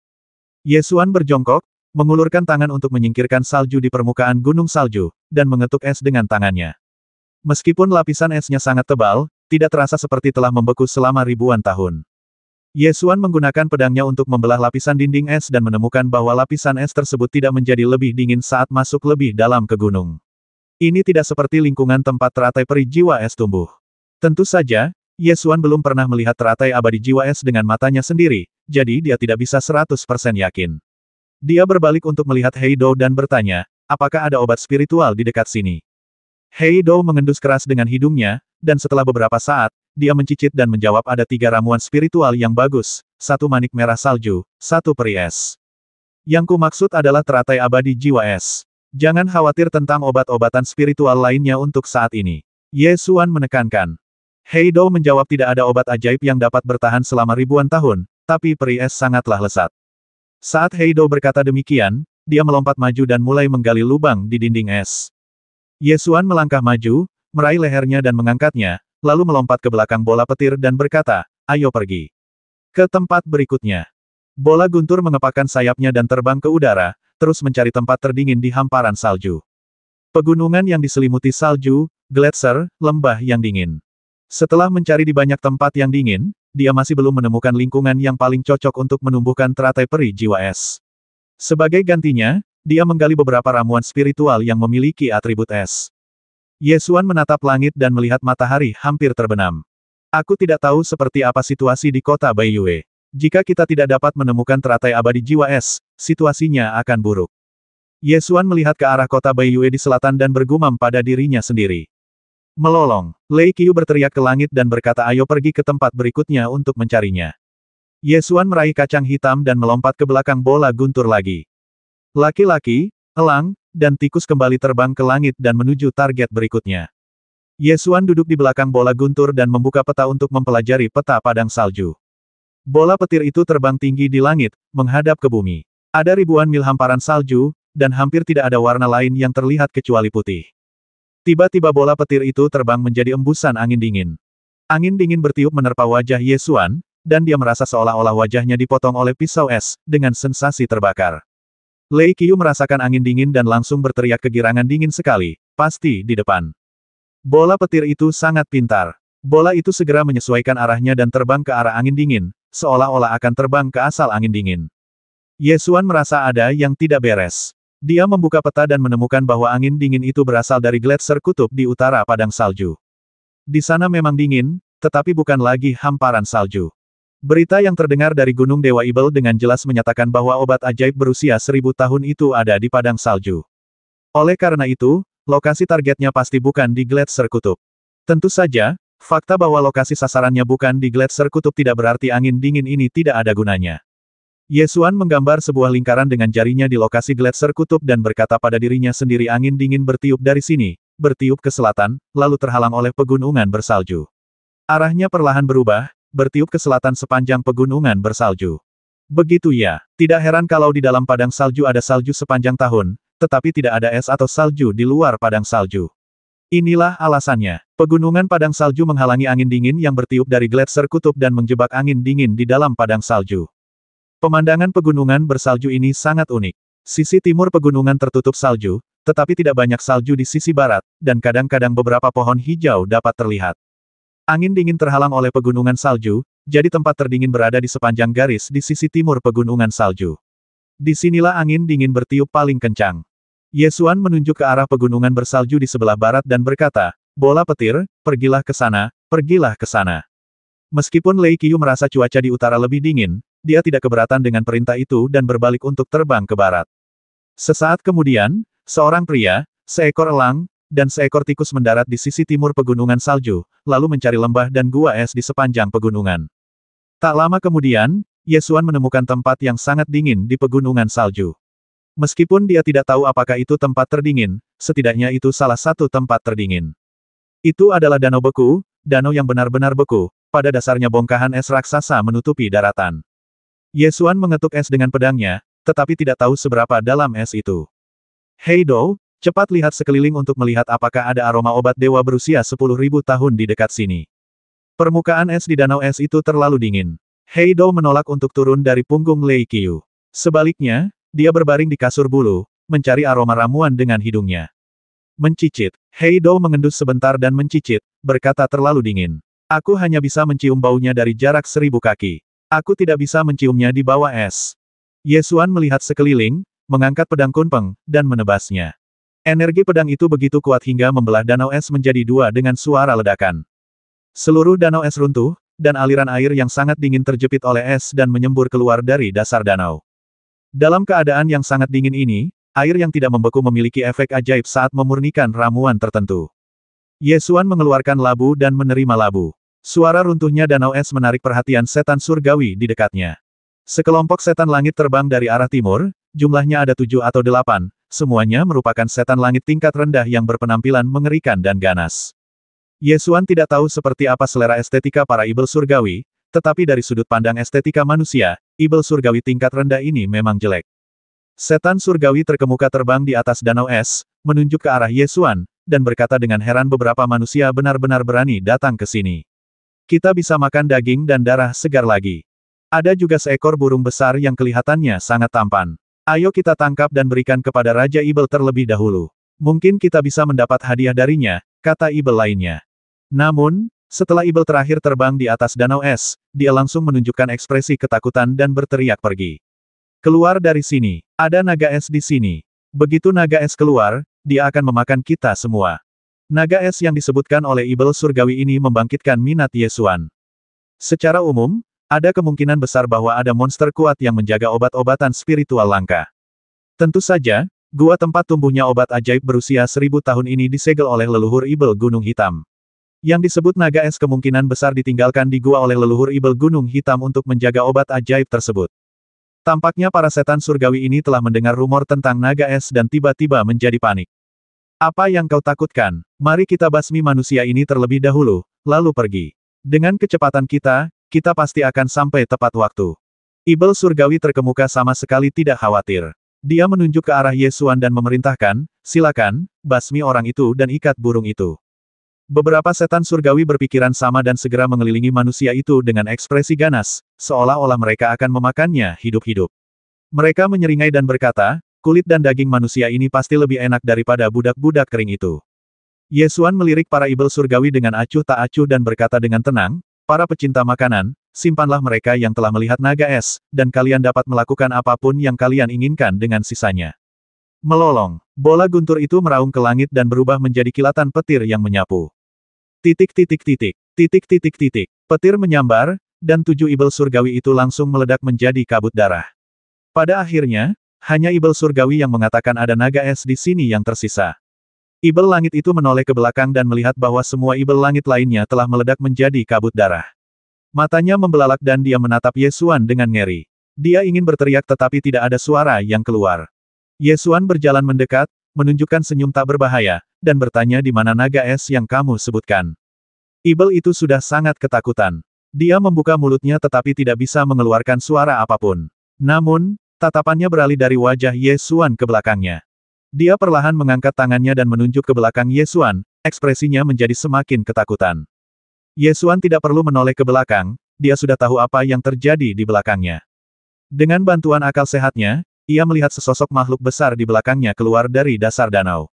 Ye Xuan berjongkok, mengulurkan tangan untuk menyingkirkan salju di permukaan gunung salju, dan mengetuk es dengan tangannya. Meskipun lapisan esnya sangat tebal, tidak terasa seperti telah membeku selama ribuan tahun. Ye Xuan menggunakan pedangnya untuk membelah lapisan dinding es dan menemukan bahwa lapisan es tersebut tidak menjadi lebih dingin saat masuk lebih dalam ke gunung. Ini tidak seperti lingkungan tempat teratai peri jiwa es tumbuh. Tentu saja, Ye Xuan belum pernah melihat teratai abadi jiwa es dengan matanya sendiri, jadi dia tidak bisa 100% yakin. Dia berbalik untuk melihat Hei Dou dan bertanya, apakah ada obat spiritual di dekat sini? Hei Dou mengendus keras dengan hidungnya, dan setelah beberapa saat, dia mencicit dan menjawab ada 3 ramuan spiritual yang bagus, 1 manik merah salju, 1 peri es. Yang kumaksud adalah teratai abadi jiwa es. Jangan khawatir tentang obat-obatan spiritual lainnya untuk saat ini. Ye Xuan menekankan. Hei Dou menjawab tidak ada obat ajaib yang dapat bertahan selama ribuan tahun, tapi peri es sangatlah lesat. Saat Hei Dou berkata demikian, dia melompat maju dan mulai menggali lubang di dinding es. Ye Xuan melangkah maju, meraih lehernya dan mengangkatnya, lalu melompat ke belakang bola petir dan berkata, ayo pergi ke tempat berikutnya. Bola guntur mengepakkan sayapnya dan terbang ke udara, terus mencari tempat terdingin di hamparan salju. Pegunungan yang diselimuti salju, gletser, lembah yang dingin. Setelah mencari di banyak tempat yang dingin, dia masih belum menemukan lingkungan yang paling cocok untuk menumbuhkan teratai peri jiwa es. Sebagai gantinya, dia menggali beberapa ramuan spiritual yang memiliki atribut es. Ye Xuan menatap langit dan melihat matahari hampir terbenam. Aku tidak tahu seperti apa situasi di kota Baiyue. Jika kita tidak dapat menemukan teratai abadi jiwa es, situasinya akan buruk. Ye Xuan melihat ke arah kota Baiyue di selatan dan bergumam pada dirinya sendiri. Melolong, Lei Qiu berteriak ke langit dan berkata ayo pergi ke tempat berikutnya untuk mencarinya. Ye Xuan meraih kacang hitam dan melompat ke belakang bola guntur lagi. Laki-laki, elang, dan tikus kembali terbang ke langit dan menuju target berikutnya. Ye Xuan duduk di belakang bola guntur dan membuka peta untuk mempelajari peta padang salju. Bola petir itu terbang tinggi di langit, menghadap ke bumi. Ada ribuan mil hamparan salju, dan hampir tidak ada warna lain yang terlihat kecuali putih. Tiba-tiba bola petir itu terbang menjadi embusan angin dingin. Angin dingin bertiup menerpa wajah Ye Xuan, dan dia merasa seolah-olah wajahnya dipotong oleh pisau es, dengan sensasi terbakar. Lei Qiu merasakan angin dingin dan langsung berteriak kegirangan dingin sekali, pasti di depan. Bola petir itu sangat pintar. Bola itu segera menyesuaikan arahnya dan terbang ke arah angin dingin, seolah-olah akan terbang ke asal angin dingin. Ye Xuan merasa ada yang tidak beres. Dia membuka peta dan menemukan bahwa angin dingin itu berasal dari gletser kutub di utara padang salju. Di sana memang dingin, tetapi bukan lagi hamparan salju. Berita yang terdengar dari Gunung Dewa Ibel dengan jelas menyatakan bahwa obat ajaib berusia 1000 tahun itu ada di padang salju. Oleh karena itu, lokasi targetnya pasti bukan di gletser kutub. Tentu saja, fakta bahwa lokasi sasarannya bukan di gletser kutub tidak berarti angin dingin ini tidak ada gunanya. Ye Xuan menggambar sebuah lingkaran dengan jarinya di lokasi gletser kutub dan berkata pada dirinya sendiri angin dingin bertiup dari sini, bertiup ke selatan, lalu terhalang oleh pegunungan bersalju. Arahnya perlahan berubah, bertiup ke selatan sepanjang pegunungan bersalju. Begitu ya, tidak heran kalau di dalam padang salju ada salju sepanjang tahun, tetapi tidak ada es atau salju di luar padang salju. Inilah alasannya. Pegunungan padang salju menghalangi angin dingin yang bertiup dari gletser kutub dan menjebak angin dingin di dalam padang salju. Pemandangan pegunungan bersalju ini sangat unik. Sisi timur pegunungan tertutup salju, tetapi tidak banyak salju di sisi barat, dan kadang-kadang beberapa pohon hijau dapat terlihat. Angin dingin terhalang oleh pegunungan salju, jadi tempat terdingin berada di sepanjang garis di sisi timur pegunungan salju. Disinilah angin dingin bertiup paling kencang. Ye Xuan menunjuk ke arah pegunungan bersalju di sebelah barat dan berkata, bola petir, pergilah ke sana, pergilah ke sana. Meskipun Lei Qiu merasa cuaca di utara lebih dingin, dia tidak keberatan dengan perintah itu dan berbalik untuk terbang ke barat. Sesaat kemudian, seorang pria, seekor elang, dan seekor tikus mendarat di sisi timur pegunungan salju, lalu mencari lembah dan gua es di sepanjang pegunungan. Tak lama kemudian, Ye Xuan menemukan tempat yang sangat dingin di pegunungan salju. Meskipun dia tidak tahu apakah itu tempat terdingin, setidaknya itu salah satu tempat terdingin. Itu adalah danau beku, danau yang benar-benar beku, pada dasarnya bongkahan es raksasa menutupi daratan. Ye Xuan mengetuk es dengan pedangnya, tetapi tidak tahu seberapa dalam es itu. Hei Dou, cepat lihat sekeliling untuk melihat apakah ada aroma obat dewa berusia 10.000 tahun di dekat sini. Permukaan es di danau es itu terlalu dingin. Hei Dou menolak untuk turun dari punggung Lei Qiu. Sebaliknya, dia berbaring di kasur bulu, mencari aroma ramuan dengan hidungnya. Mencicit. Hei Dou mengendus sebentar dan mencicit, berkata terlalu dingin. Aku hanya bisa mencium baunya dari jarak 1000 kaki. Aku tidak bisa menciumnya di bawah es. Ye Xuan melihat sekeliling, mengangkat pedang kunpeng, dan menebasnya. Energi pedang itu begitu kuat hingga membelah danau es menjadi dua dengan suara ledakan. Seluruh danau es runtuh, dan aliran air yang sangat dingin terjepit oleh es dan menyembur keluar dari dasar danau. Dalam keadaan yang sangat dingin ini, air yang tidak membeku memiliki efek ajaib saat memurnikan ramuan tertentu. Ye Xuan mengeluarkan labu dan menerima labu. Suara runtuhnya danau es menarik perhatian setan surgawi di dekatnya. Sekelompok setan langit terbang dari arah timur, jumlahnya ada 7 atau 8, semuanya merupakan setan langit tingkat rendah yang berpenampilan mengerikan dan ganas. Ye Xuan tidak tahu seperti apa selera estetika para ibel surgawi, tetapi dari sudut pandang estetika manusia, ibel surgawi tingkat rendah ini memang jelek. Setan surgawi terkemuka terbang di atas danau es, menunjuk ke arah Ye Xuan, dan berkata dengan heran beberapa manusia benar-benar berani datang ke sini. Kita bisa makan daging dan darah segar lagi. Ada juga seekor burung besar yang kelihatannya sangat tampan. Ayo kita tangkap dan berikan kepada Raja Ibel terlebih dahulu. Mungkin kita bisa mendapat hadiah darinya, kata Ibel lainnya. Namun, setelah Ibel terakhir terbang di atas danau es, dia langsung menunjukkan ekspresi ketakutan dan berteriak pergi. Keluar dari sini, ada naga es di sini. Begitu naga es keluar, dia akan memakan kita semua. Naga es yang disebutkan oleh Ibel surgawi ini membangkitkan minat Ye Xuan. Secara umum, ada kemungkinan besar bahwa ada monster kuat yang menjaga obat-obatan spiritual langka. Tentu saja, gua tempat tumbuhnya obat ajaib berusia 1000 tahun ini disegel oleh leluhur Ibel Gunung Hitam. Yang disebut naga es kemungkinan besar ditinggalkan di gua oleh leluhur Ibel Gunung Hitam untuk menjaga obat ajaib tersebut. Tampaknya para setan surgawi ini telah mendengar rumor tentang naga es dan tiba-tiba menjadi panik. Apa yang kau takutkan? Mari kita basmi manusia ini terlebih dahulu, lalu pergi. Dengan kecepatan kita pasti akan sampai tepat waktu. Ibel surgawi terkemuka sama sekali tidak khawatir. Dia menunjuk ke arah Ye Xuan dan memerintahkan, silakan, basmi orang itu dan ikat burung itu. Beberapa setan surgawi berpikiran sama dan segera mengelilingi manusia itu dengan ekspresi ganas, seolah-olah mereka akan memakannya hidup-hidup. Mereka menyeringai dan berkata, kulit dan daging manusia ini pasti lebih enak daripada budak-budak kering itu. Ye Xuan melirik para ibel surgawi dengan acuh tak acuh dan berkata dengan tenang, para pecinta makanan, simpanlah mereka yang telah melihat naga es, dan kalian dapat melakukan apapun yang kalian inginkan dengan sisanya. Melolong, bola guntur itu meraung ke langit dan berubah menjadi kilatan petir yang menyapu. Petir menyambar, dan 7 ibel surgawi itu langsung meledak menjadi kabut darah. Pada akhirnya, hanya ibel surgawi yang mengatakan ada naga es di sini yang tersisa. Ibel langit itu menoleh ke belakang dan melihat bahwa semua ibel langit lainnya telah meledak menjadi kabut darah. Matanya membelalak dan dia menatap Ye Xuan dengan ngeri. Dia ingin berteriak tetapi tidak ada suara yang keluar. Ye Xuan berjalan mendekat, menunjukkan senyum tak berbahaya, dan bertanya di mana naga es yang kamu sebutkan. Ibel itu sudah sangat ketakutan. Dia membuka mulutnya tetapi tidak bisa mengeluarkan suara apapun. Namun, tatapannya beralih dari wajah Ye Xuan ke belakangnya. Dia perlahan mengangkat tangannya dan menunjuk ke belakang Ye Xuan, ekspresinya menjadi semakin ketakutan. Ye Xuan tidak perlu menoleh ke belakang, dia sudah tahu apa yang terjadi di belakangnya. Dengan bantuan akal sehatnya, ia melihat sesosok makhluk besar di belakangnya keluar dari dasar danau.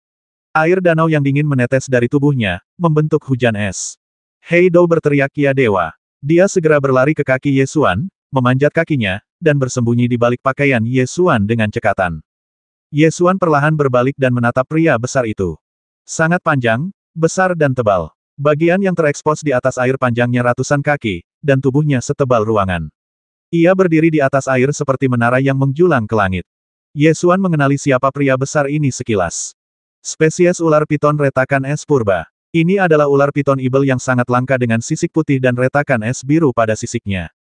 Air danau yang dingin menetes dari tubuhnya, membentuk hujan es. Hei Dou berteriak ya dewa. Dia segera berlari ke kaki Ye Xuan, memanjat kakinya, dan bersembunyi di balik pakaian Ye Xuan dengan cekatan. Ye Xuan perlahan berbalik dan menatap pria besar itu. Sangat panjang, besar dan tebal. Bagian yang terekspos di atas air panjangnya ratusan kaki, dan tubuhnya setebal ruangan. Ia berdiri di atas air seperti menara yang menjulang ke langit. Ye Xuan mengenali siapa pria besar ini sekilas. Spesies ular piton retakan es purba. Ini adalah ular piton ibel yang sangat langka dengan sisik putih dan retakan es biru pada sisiknya.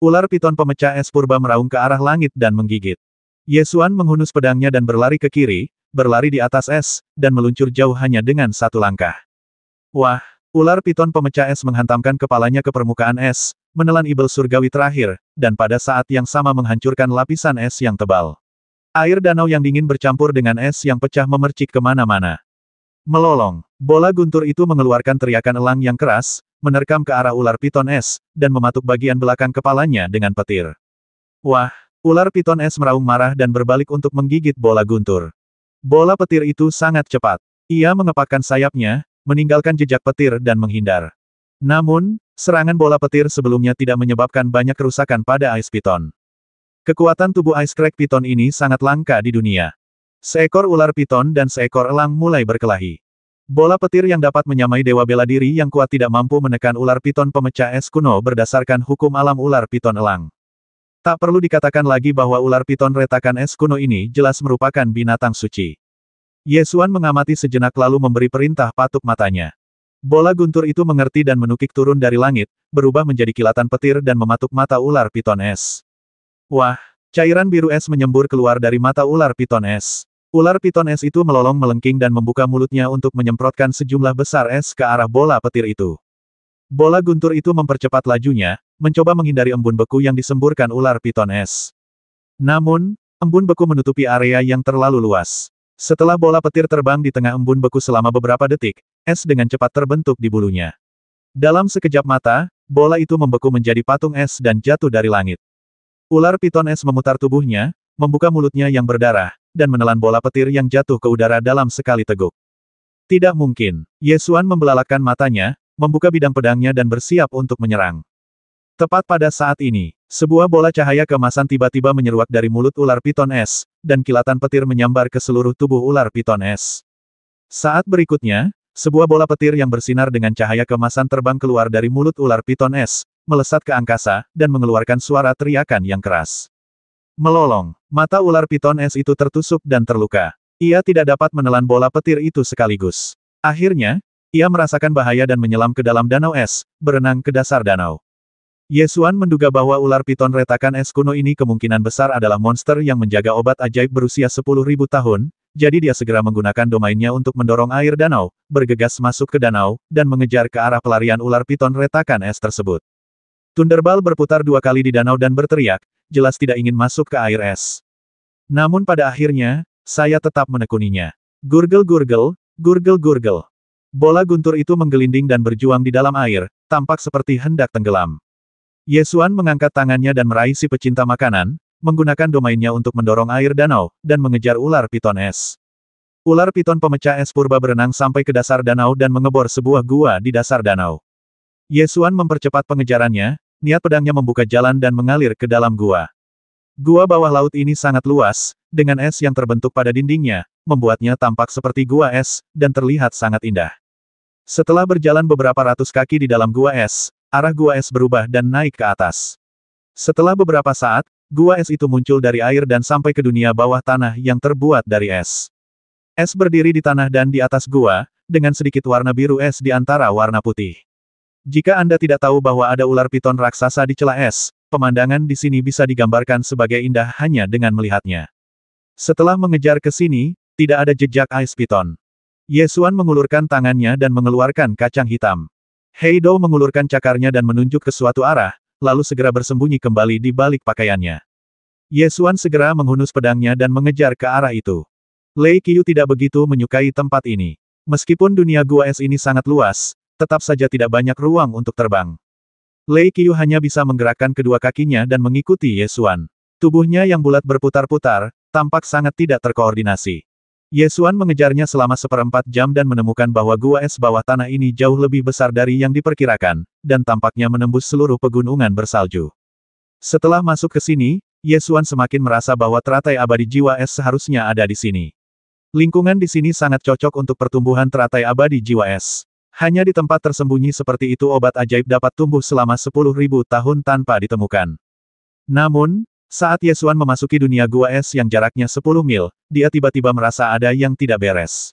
Ular piton pemecah es purba meraung ke arah langit dan menggigit. Ye Xuan menghunus pedangnya dan berlari ke kiri, berlari di atas es, dan meluncur jauh hanya dengan satu langkah. Wah, ular piton pemecah es menghantamkan kepalanya ke permukaan es, menelan ibel surgawi terakhir, dan pada saat yang sama menghancurkan lapisan es yang tebal. Air danau yang dingin bercampur dengan es yang pecah memercik kemana-mana. Melolong, bola guntur itu mengeluarkan teriakan elang yang keras, menerkam ke arah ular piton es, dan mematuk bagian belakang kepalanya dengan petir. Wah, ular piton es meraung marah dan berbalik untuk menggigit bola guntur. Bola petir itu sangat cepat. Ia mengepakkan sayapnya, meninggalkan jejak petir dan menghindar. Namun, Serangan bola petir sebelumnya tidak menyebabkan banyak kerusakan pada Ice Piton. Kekuatan tubuh Ice Crack Piton ini sangat langka di dunia. Seekor ular piton dan seekor elang mulai berkelahi. Bola petir yang dapat menyamai dewa bela diri yang kuat tidak mampu menekan ular piton pemecah es kuno berdasarkan hukum alam ular piton elang. Tak perlu dikatakan lagi bahwa ular piton retakan es kuno ini jelas merupakan binatang suci. Ye Xuan mengamati sejenak lalu memberi perintah patuk matanya. Bola guntur itu mengerti dan menukik turun dari langit, berubah menjadi kilatan petir dan mematuk mata ular piton es. Wah, cairan biru es menyembur keluar dari mata ular piton es. Ular piton es itu melolong melengking dan membuka mulutnya untuk menyemprotkan sejumlah besar es ke arah bola petir itu. Bola guntur itu mempercepat lajunya, mencoba menghindari embun beku yang disemburkan ular piton es. Namun, embun beku menutupi area yang terlalu luas. Setelah bola petir terbang di tengah embun beku selama beberapa detik, es dengan cepat terbentuk di bulunya. Dalam sekejap mata, bola itu membeku menjadi patung es dan jatuh dari langit. Ular piton es memutar tubuhnya, membuka mulutnya yang berdarah, dan menelan bola petir yang jatuh ke udara dalam sekali teguk. Tidak mungkin. Ye Xuan membelalakkan matanya, membuka bidang pedangnya dan bersiap untuk menyerang. Tepat pada saat ini, sebuah bola cahaya keemasan tiba-tiba menyeruak dari mulut ular piton es, dan kilatan petir menyambar ke seluruh tubuh ular piton es. Saat berikutnya, sebuah bola petir yang bersinar dengan cahaya keemasan terbang keluar dari mulut ular piton es, melesat ke angkasa, dan mengeluarkan suara teriakan yang keras. Melolong, mata ular piton es itu tertusuk dan terluka. Ia tidak dapat menelan bola petir itu sekaligus. Akhirnya, ia merasakan bahaya dan menyelam ke dalam danau es, berenang ke dasar danau. Ye Xuan menduga bahwa ular piton retakan es kuno ini kemungkinan besar adalah monster yang menjaga obat ajaib berusia 10.000 tahun, jadi dia segera menggunakan domainnya untuk mendorong air danau, bergegas masuk ke danau, dan mengejar ke arah pelarian ular piton retakan es tersebut. Thunderball berputar 2 kali di danau dan berteriak, jelas tidak ingin masuk ke air es. Namun pada akhirnya, saya tetap menekuninya. Gurgel-gurgel, gurgel-gurgel. Bola guntur itu menggelinding dan berjuang di dalam air, tampak seperti hendak tenggelam. Ye Xuan mengangkat tangannya dan meraih si pecinta makanan, menggunakan domainnya untuk mendorong air danau, dan mengejar ular piton es. Ular piton pemecah es purba berenang sampai ke dasar danau dan mengebor sebuah gua di dasar danau. Ye Xuan mempercepat pengejarannya, niat pedangnya membuka jalan dan mengalir ke dalam gua. Gua bawah laut ini sangat luas, dengan es yang terbentuk pada dindingnya, membuatnya tampak seperti gua es, dan terlihat sangat indah. Setelah berjalan beberapa ratus kaki di dalam gua es, arah gua es berubah dan naik ke atas. Setelah beberapa saat, gua es itu muncul dari air dan sampai ke dunia bawah tanah yang terbuat dari es. Es berdiri di tanah dan di atas gua, dengan sedikit warna biru es di antara warna putih. Jika Anda tidak tahu bahwa ada ular piton raksasa di celah es, pemandangan di sini bisa digambarkan sebagai indah hanya dengan melihatnya. Setelah mengejar ke sini, tidak ada jejak Ice Piton. Ye Xuan mengulurkan tangannya dan mengeluarkan kacang hitam. Hei Dou mengulurkan cakarnya dan menunjuk ke suatu arah, lalu segera bersembunyi kembali di balik pakaiannya. Ye Xuan segera menghunus pedangnya dan mengejar ke arah itu. Lei Qiu tidak begitu menyukai tempat ini. Meskipun dunia gua es ini sangat luas, tetap saja tidak banyak ruang untuk terbang. Lei Qiu hanya bisa menggerakkan kedua kakinya dan mengikuti Ye Xuan. Tubuhnya yang bulat berputar-putar, tampak sangat tidak terkoordinasi. Ye Xuan mengejarnya selama 1/4 jam dan menemukan bahwa gua es bawah tanah ini jauh lebih besar dari yang diperkirakan, dan tampaknya menembus seluruh pegunungan bersalju. Setelah masuk ke sini, Ye Xuan semakin merasa bahwa teratai abadi jiwa es seharusnya ada di sini. Lingkungan di sini sangat cocok untuk pertumbuhan teratai abadi jiwa es. Hanya di tempat tersembunyi seperti itu obat ajaib dapat tumbuh selama 10.000 tahun tanpa ditemukan. Namun, saat Ye Xuan memasuki dunia gua es yang jaraknya 10 mil, dia tiba-tiba merasa ada yang tidak beres.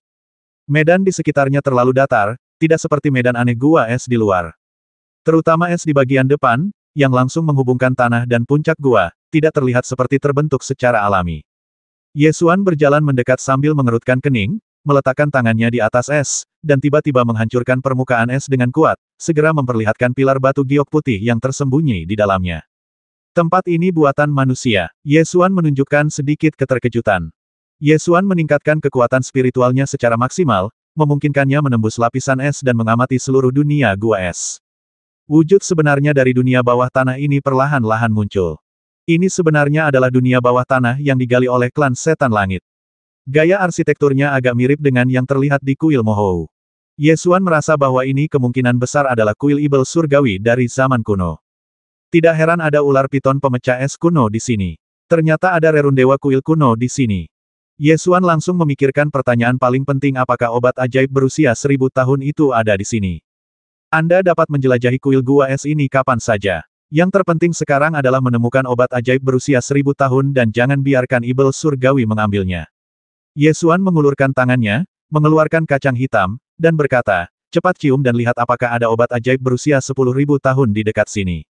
Medan di sekitarnya terlalu datar, tidak seperti medan aneh gua es di luar. Terutama es di bagian depan, yang langsung menghubungkan tanah dan puncak gua, tidak terlihat seperti terbentuk secara alami. Ye Xuan berjalan mendekat sambil mengerutkan kening, meletakkan tangannya di atas es, dan tiba-tiba menghancurkan permukaan es dengan kuat, segera memperlihatkan pilar batu giok putih yang tersembunyi di dalamnya. Tempat ini buatan manusia. Ye Xuan menunjukkan sedikit keterkejutan. Ye Xuan meningkatkan kekuatan spiritualnya secara maksimal, memungkinkannya menembus lapisan es dan mengamati seluruh dunia gua es. Wujud sebenarnya dari dunia bawah tanah ini perlahan-lahan muncul. Ini sebenarnya adalah dunia bawah tanah yang digali oleh klan Setan Langit. Gaya arsitekturnya agak mirip dengan yang terlihat di kuil Mohou. Ye Xuan merasa bahwa ini kemungkinan besar adalah kuil ibel surgawi dari zaman kuno. Tidak heran ada ular piton pemecah es kuno di sini. Ternyata ada rerun dewa kuil kuno di sini. Ye Xuan langsung memikirkan pertanyaan paling penting, apakah obat ajaib berusia 1000 tahun itu ada di sini. Anda dapat menjelajahi kuil gua es ini kapan saja. Yang terpenting sekarang adalah menemukan obat ajaib berusia 1000 tahun dan jangan biarkan ibel surgawi mengambilnya. Ye Xuan mengulurkan tangannya, mengeluarkan kacang hitam, dan berkata, cepat cium dan lihat apakah ada obat ajaib berusia 10.000 tahun di dekat sini.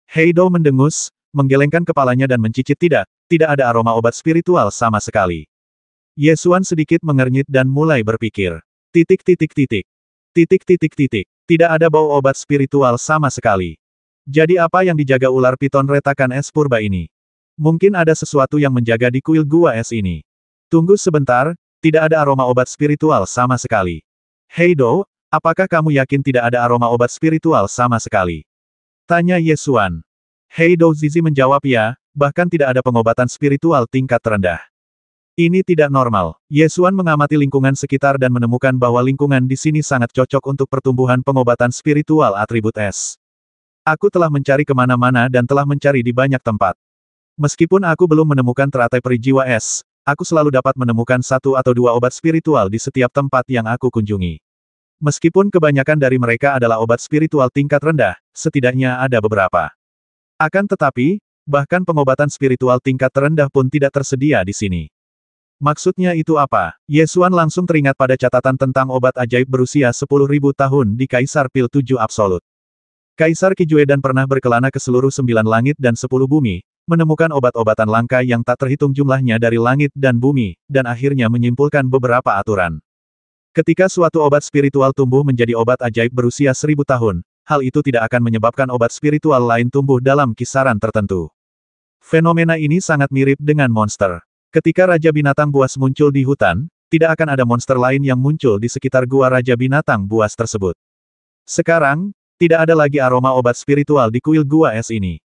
Heido mendengus, menggelengkan kepalanya dan mencicit, tidak ada aroma obat spiritual sama sekali. Ye Xuan sedikit mengernyit dan mulai berpikir. Tidak ada bau obat spiritual sama sekali. Jadi apa yang dijaga ular piton retakan es purba ini? Mungkin ada sesuatu yang menjaga di kuil gua es ini. Tunggu sebentar, tidak ada aroma obat spiritual sama sekali. Heido, apakah kamu yakin tidak ada aroma obat spiritual sama sekali? Tanya Ye Xuan. Heido Zizi menjawab ya, bahkan tidak ada pengobatan spiritual tingkat terendah. Ini tidak normal. Ye Xuan mengamati lingkungan sekitar dan menemukan bahwa lingkungan di sini sangat cocok untuk pertumbuhan pengobatan spiritual atribut es. Aku telah mencari kemana-mana dan telah mencari di banyak tempat. Meskipun aku belum menemukan teratai peri jiwa es, aku selalu dapat menemukan 1 atau 2 obat spiritual di setiap tempat yang aku kunjungi. Meskipun kebanyakan dari mereka adalah obat spiritual tingkat rendah, setidaknya ada beberapa. Akan tetapi, bahkan pengobatan spiritual tingkat terendah pun tidak tersedia di sini. Maksudnya itu apa? Ye Xuan langsung teringat pada catatan tentang obat ajaib berusia 10.000 tahun di Kaisar Pil 7 Absolut. Kaisar Kijue dan pernah berkelana ke seluruh 9 langit dan 10 bumi, menemukan obat-obatan langka yang tak terhitung jumlahnya dari langit dan bumi, dan akhirnya menyimpulkan beberapa aturan. Ketika suatu obat spiritual tumbuh menjadi obat ajaib berusia 1000 tahun, hal itu tidak akan menyebabkan obat spiritual lain tumbuh dalam kisaran tertentu. Fenomena ini sangat mirip dengan monster. Ketika Raja Binatang Buas muncul di hutan, tidak akan ada monster lain yang muncul di sekitar gua Raja Binatang Buas tersebut. Sekarang, tidak ada lagi aroma obat spiritual di kuil gua es ini.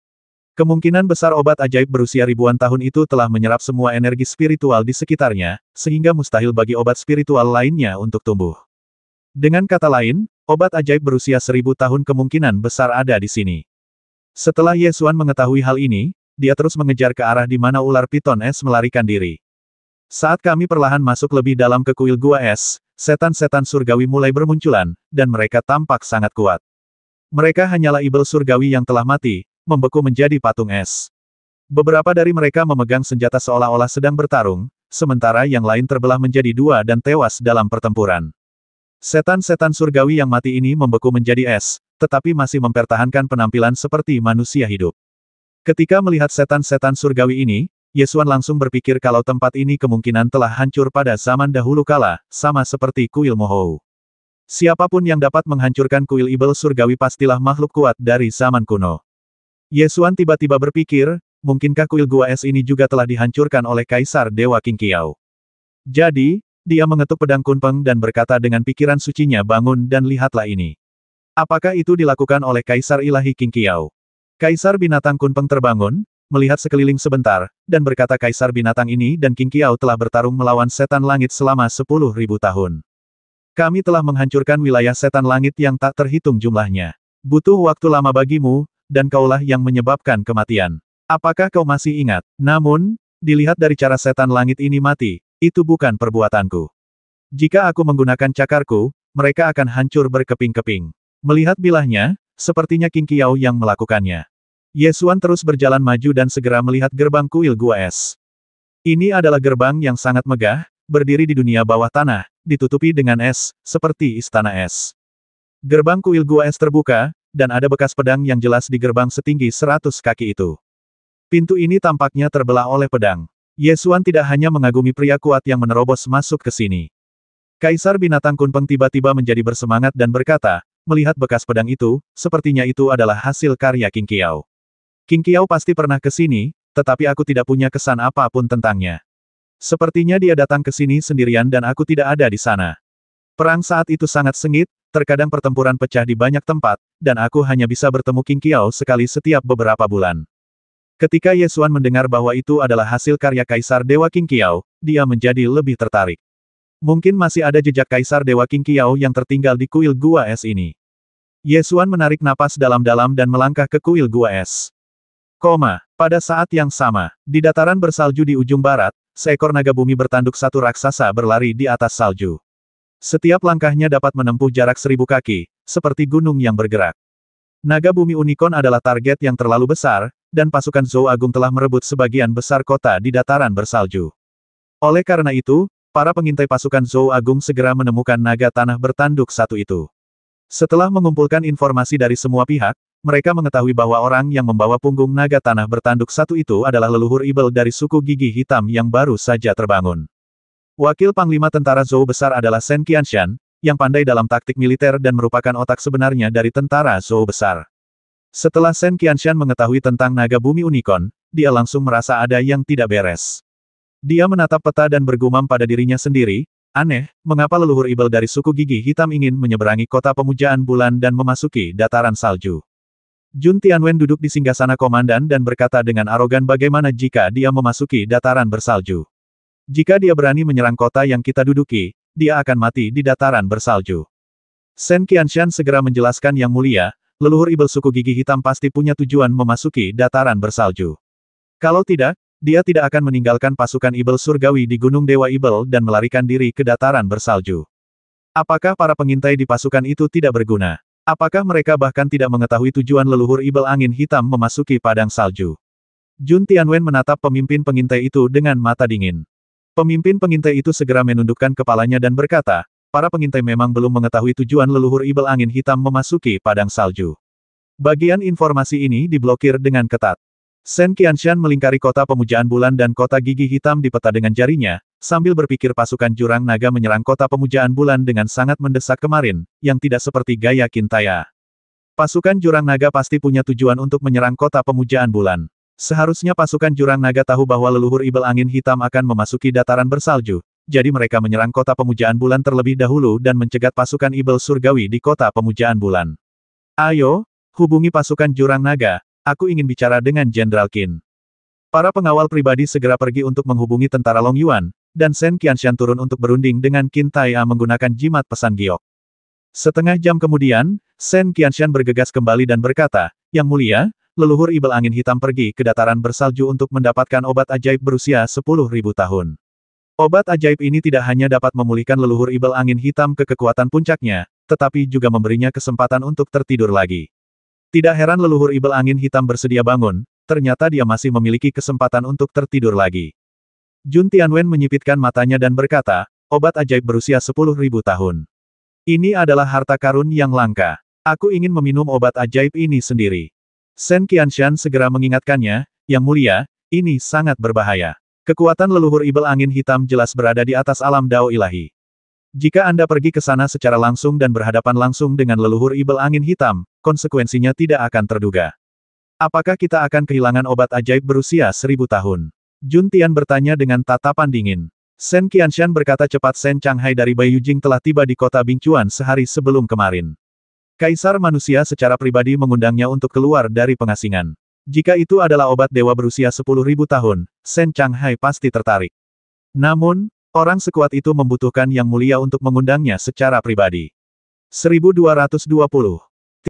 Kemungkinan besar obat ajaib berusia ribuan tahun itu telah menyerap semua energi spiritual di sekitarnya, sehingga mustahil bagi obat spiritual lainnya untuk tumbuh. Dengan kata lain, obat ajaib berusia 1000 tahun kemungkinan besar ada di sini. Setelah Ye Xuan mengetahui hal ini, dia terus mengejar ke arah di mana ular piton es melarikan diri. Saat kami perlahan masuk lebih dalam ke kuil gua es, setan-setan surgawi mulai bermunculan, dan mereka tampak sangat kuat. Mereka hanyalah ibel surgawi yang telah mati, membeku menjadi patung es. Beberapa dari mereka memegang senjata seolah-olah sedang bertarung, sementara yang lain terbelah menjadi 2 dan tewas dalam pertempuran. Setan-setan surgawi yang mati ini membeku menjadi es, tetapi masih mempertahankan penampilan seperti manusia hidup. Ketika melihat setan-setan surgawi ini, Ye Xuan langsung berpikir kalau tempat ini kemungkinan telah hancur pada zaman dahulu kala, sama seperti kuil Mohou. Siapapun yang dapat menghancurkan kuil ibel surgawi pastilah makhluk kuat dari zaman kuno. Ye Xuan tiba-tiba berpikir, mungkinkah kuil gua es ini juga telah dihancurkan oleh Kaisar Dewa Qing Qiao? Jadi, dia mengetuk pedang Kunpeng dan berkata dengan pikiran sucinya, bangun dan lihatlah ini. Apakah itu dilakukan oleh Kaisar Ilahi Qing Qiao? Kaisar Binatang Kunpeng terbangun, melihat sekeliling sebentar, dan berkata Kaisar Binatang ini dan Qing Qiao telah bertarung melawan setan langit selama 10.000 tahun. Kami telah menghancurkan wilayah setan langit yang tak terhitung jumlahnya. Butuh waktu lama bagimu, dan kaulah yang menyebabkan kematian. Apakah kau masih ingat? Namun, dilihat dari cara setan langit ini mati, itu bukan perbuatanku. Jika aku menggunakan cakarku, mereka akan hancur berkeping-keping. Melihat bilahnya, sepertinya Qing Qiao yang melakukannya. Ye Xuan terus berjalan maju dan segera melihat gerbang kuil gua es. Ini adalah gerbang yang sangat megah, berdiri di dunia bawah tanah, ditutupi dengan es, seperti istana es. Gerbang kuil gua es terbuka, dan ada bekas pedang yang jelas di gerbang setinggi 100 kaki itu. Pintu ini tampaknya terbelah oleh pedang. Ye Xuan tidak hanya mengagumi pria kuat yang menerobos masuk ke sini. Kaisar Binatang Kunpeng tiba-tiba menjadi bersemangat dan berkata, melihat bekas pedang itu, sepertinya itu adalah hasil karya Qing Qiao. Qing Qiao pasti pernah ke sini, tetapi aku tidak punya kesan apapun tentangnya. Sepertinya dia datang ke sini sendirian dan aku tidak ada di sana. Perang saat itu sangat sengit, terkadang pertempuran pecah di banyak tempat, dan aku hanya bisa bertemu Qing Qiao sekali setiap beberapa bulan. Ketika Ye Xuan mendengar bahwa itu adalah hasil karya Kaisar Dewa Qing Qiao, dia menjadi lebih tertarik. Mungkin masih ada jejak Kaisar Dewa King Qiao yang tertinggal di kuil Gua Es ini. Ye Xuan menarik napas dalam-dalam dan melangkah ke kuil Gua Es. Pada saat yang sama, di dataran bersalju di ujung barat, seekor naga bumi bertanduk satu raksasa berlari di atas salju. Setiap langkahnya dapat menempuh jarak 1000 kaki, seperti gunung yang bergerak. Naga bumi unicorn adalah target yang terlalu besar, dan pasukan Zhou Agung telah merebut sebagian besar kota di dataran bersalju. Oleh karena itu, para pengintai pasukan Zhou Agung segera menemukan naga tanah bertanduk satu itu. Setelah mengumpulkan informasi dari semua pihak, mereka mengetahui bahwa orang yang membawa punggung naga tanah bertanduk satu itu adalah leluhur Ibel dari suku gigi hitam yang baru saja terbangun. Wakil Panglima Tentara Zhou Besar adalah Shen Qianshan, yang pandai dalam taktik militer dan merupakan otak sebenarnya dari tentara Zhou Besar. Setelah Shen Qianshan mengetahui tentang naga bumi unicorn, dia langsung merasa ada yang tidak beres. Dia menatap peta dan bergumam pada dirinya sendiri, aneh, mengapa leluhur Ibel dari suku gigi hitam ingin menyeberangi kota pemujaan bulan dan memasuki dataran salju. Jun Tianwen duduk di singgasana komandan dan berkata dengan arogan bagaimana jika dia memasuki dataran bersalju. Jika dia berani menyerang kota yang kita duduki, dia akan mati di dataran bersalju. Shen Qianshan segera menjelaskan yang mulia, leluhur Ibel suku gigi hitam pasti punya tujuan memasuki dataran bersalju. Kalau tidak, dia tidak akan meninggalkan pasukan Ibel surgawi di Gunung Dewa Ibel dan melarikan diri ke dataran bersalju. Apakah para pengintai di pasukan itu tidak berguna? Apakah mereka bahkan tidak mengetahui tujuan leluhur Ibel angin hitam memasuki padang salju? Jun Tianwen menatap pemimpin pengintai itu dengan mata dingin. Pemimpin pengintai itu segera menundukkan kepalanya dan berkata, para pengintai memang belum mengetahui tujuan leluhur Ibel angin hitam memasuki padang salju. Bagian informasi ini diblokir dengan ketat. Shen Qianshan melingkari kota pemujaan bulan dan kota gigi hitam di peta dengan jarinya, sambil berpikir pasukan jurang naga menyerang kota pemujaan bulan dengan sangat mendesak kemarin, yang tidak seperti gaya Qintaya. Pasukan jurang naga pasti punya tujuan untuk menyerang kota pemujaan bulan. Seharusnya pasukan jurang naga tahu bahwa leluhur Ibel angin hitam akan memasuki dataran bersalju, jadi mereka menyerang kota pemujaan bulan terlebih dahulu dan mencegat pasukan Ibel surgawi di kota pemujaan bulan. Ayo, hubungi pasukan jurang naga, aku ingin bicara dengan Jenderal Qin. Para pengawal pribadi segera pergi untuk menghubungi tentara Long Yuan, dan Shen Qianshan turun untuk berunding dengan Qin Taiya menggunakan jimat pesan giok. Setengah jam kemudian, Shen Qianshan bergegas kembali dan berkata, Yang Mulia, leluhur Ibel angin hitam pergi ke dataran bersalju untuk mendapatkan obat ajaib berusia 10.000 tahun. Obat ajaib ini tidak hanya dapat memulihkan leluhur Ibel angin hitam ke kekuatan puncaknya, tetapi juga memberinya kesempatan untuk tertidur lagi. Tidak heran leluhur Ibel angin hitam bersedia bangun, ternyata dia masih memiliki kesempatan untuk tertidur lagi. Jun Tianwen menyipitkan matanya dan berkata, obat ajaib berusia 10.000 tahun. Ini adalah harta karun yang langka. Aku ingin meminum obat ajaib ini sendiri. Shen Qianshan segera mengingatkannya, Yang Mulia, ini sangat berbahaya. Kekuatan leluhur Ibel angin hitam jelas berada di atas alam Dao ilahi. Jika Anda pergi ke sana secara langsung dan berhadapan langsung dengan leluhur Ibel angin hitam, konsekuensinya tidak akan terduga. Apakah kita akan kehilangan obat ajaib berusia 1000 tahun? Jun Tian bertanya dengan tatapan dingin. Shen Qianshan berkata cepat Shen Changhai dari Baiyujing telah tiba di kota Bingchuan sehari sebelum kemarin. Kaisar manusia secara pribadi mengundangnya untuk keluar dari pengasingan. Jika itu adalah obat dewa berusia 10.000 tahun, Shen Changhai pasti tertarik. Namun, orang sekuat itu membutuhkan Yang Mulia untuk mengundangnya secara pribadi. 1220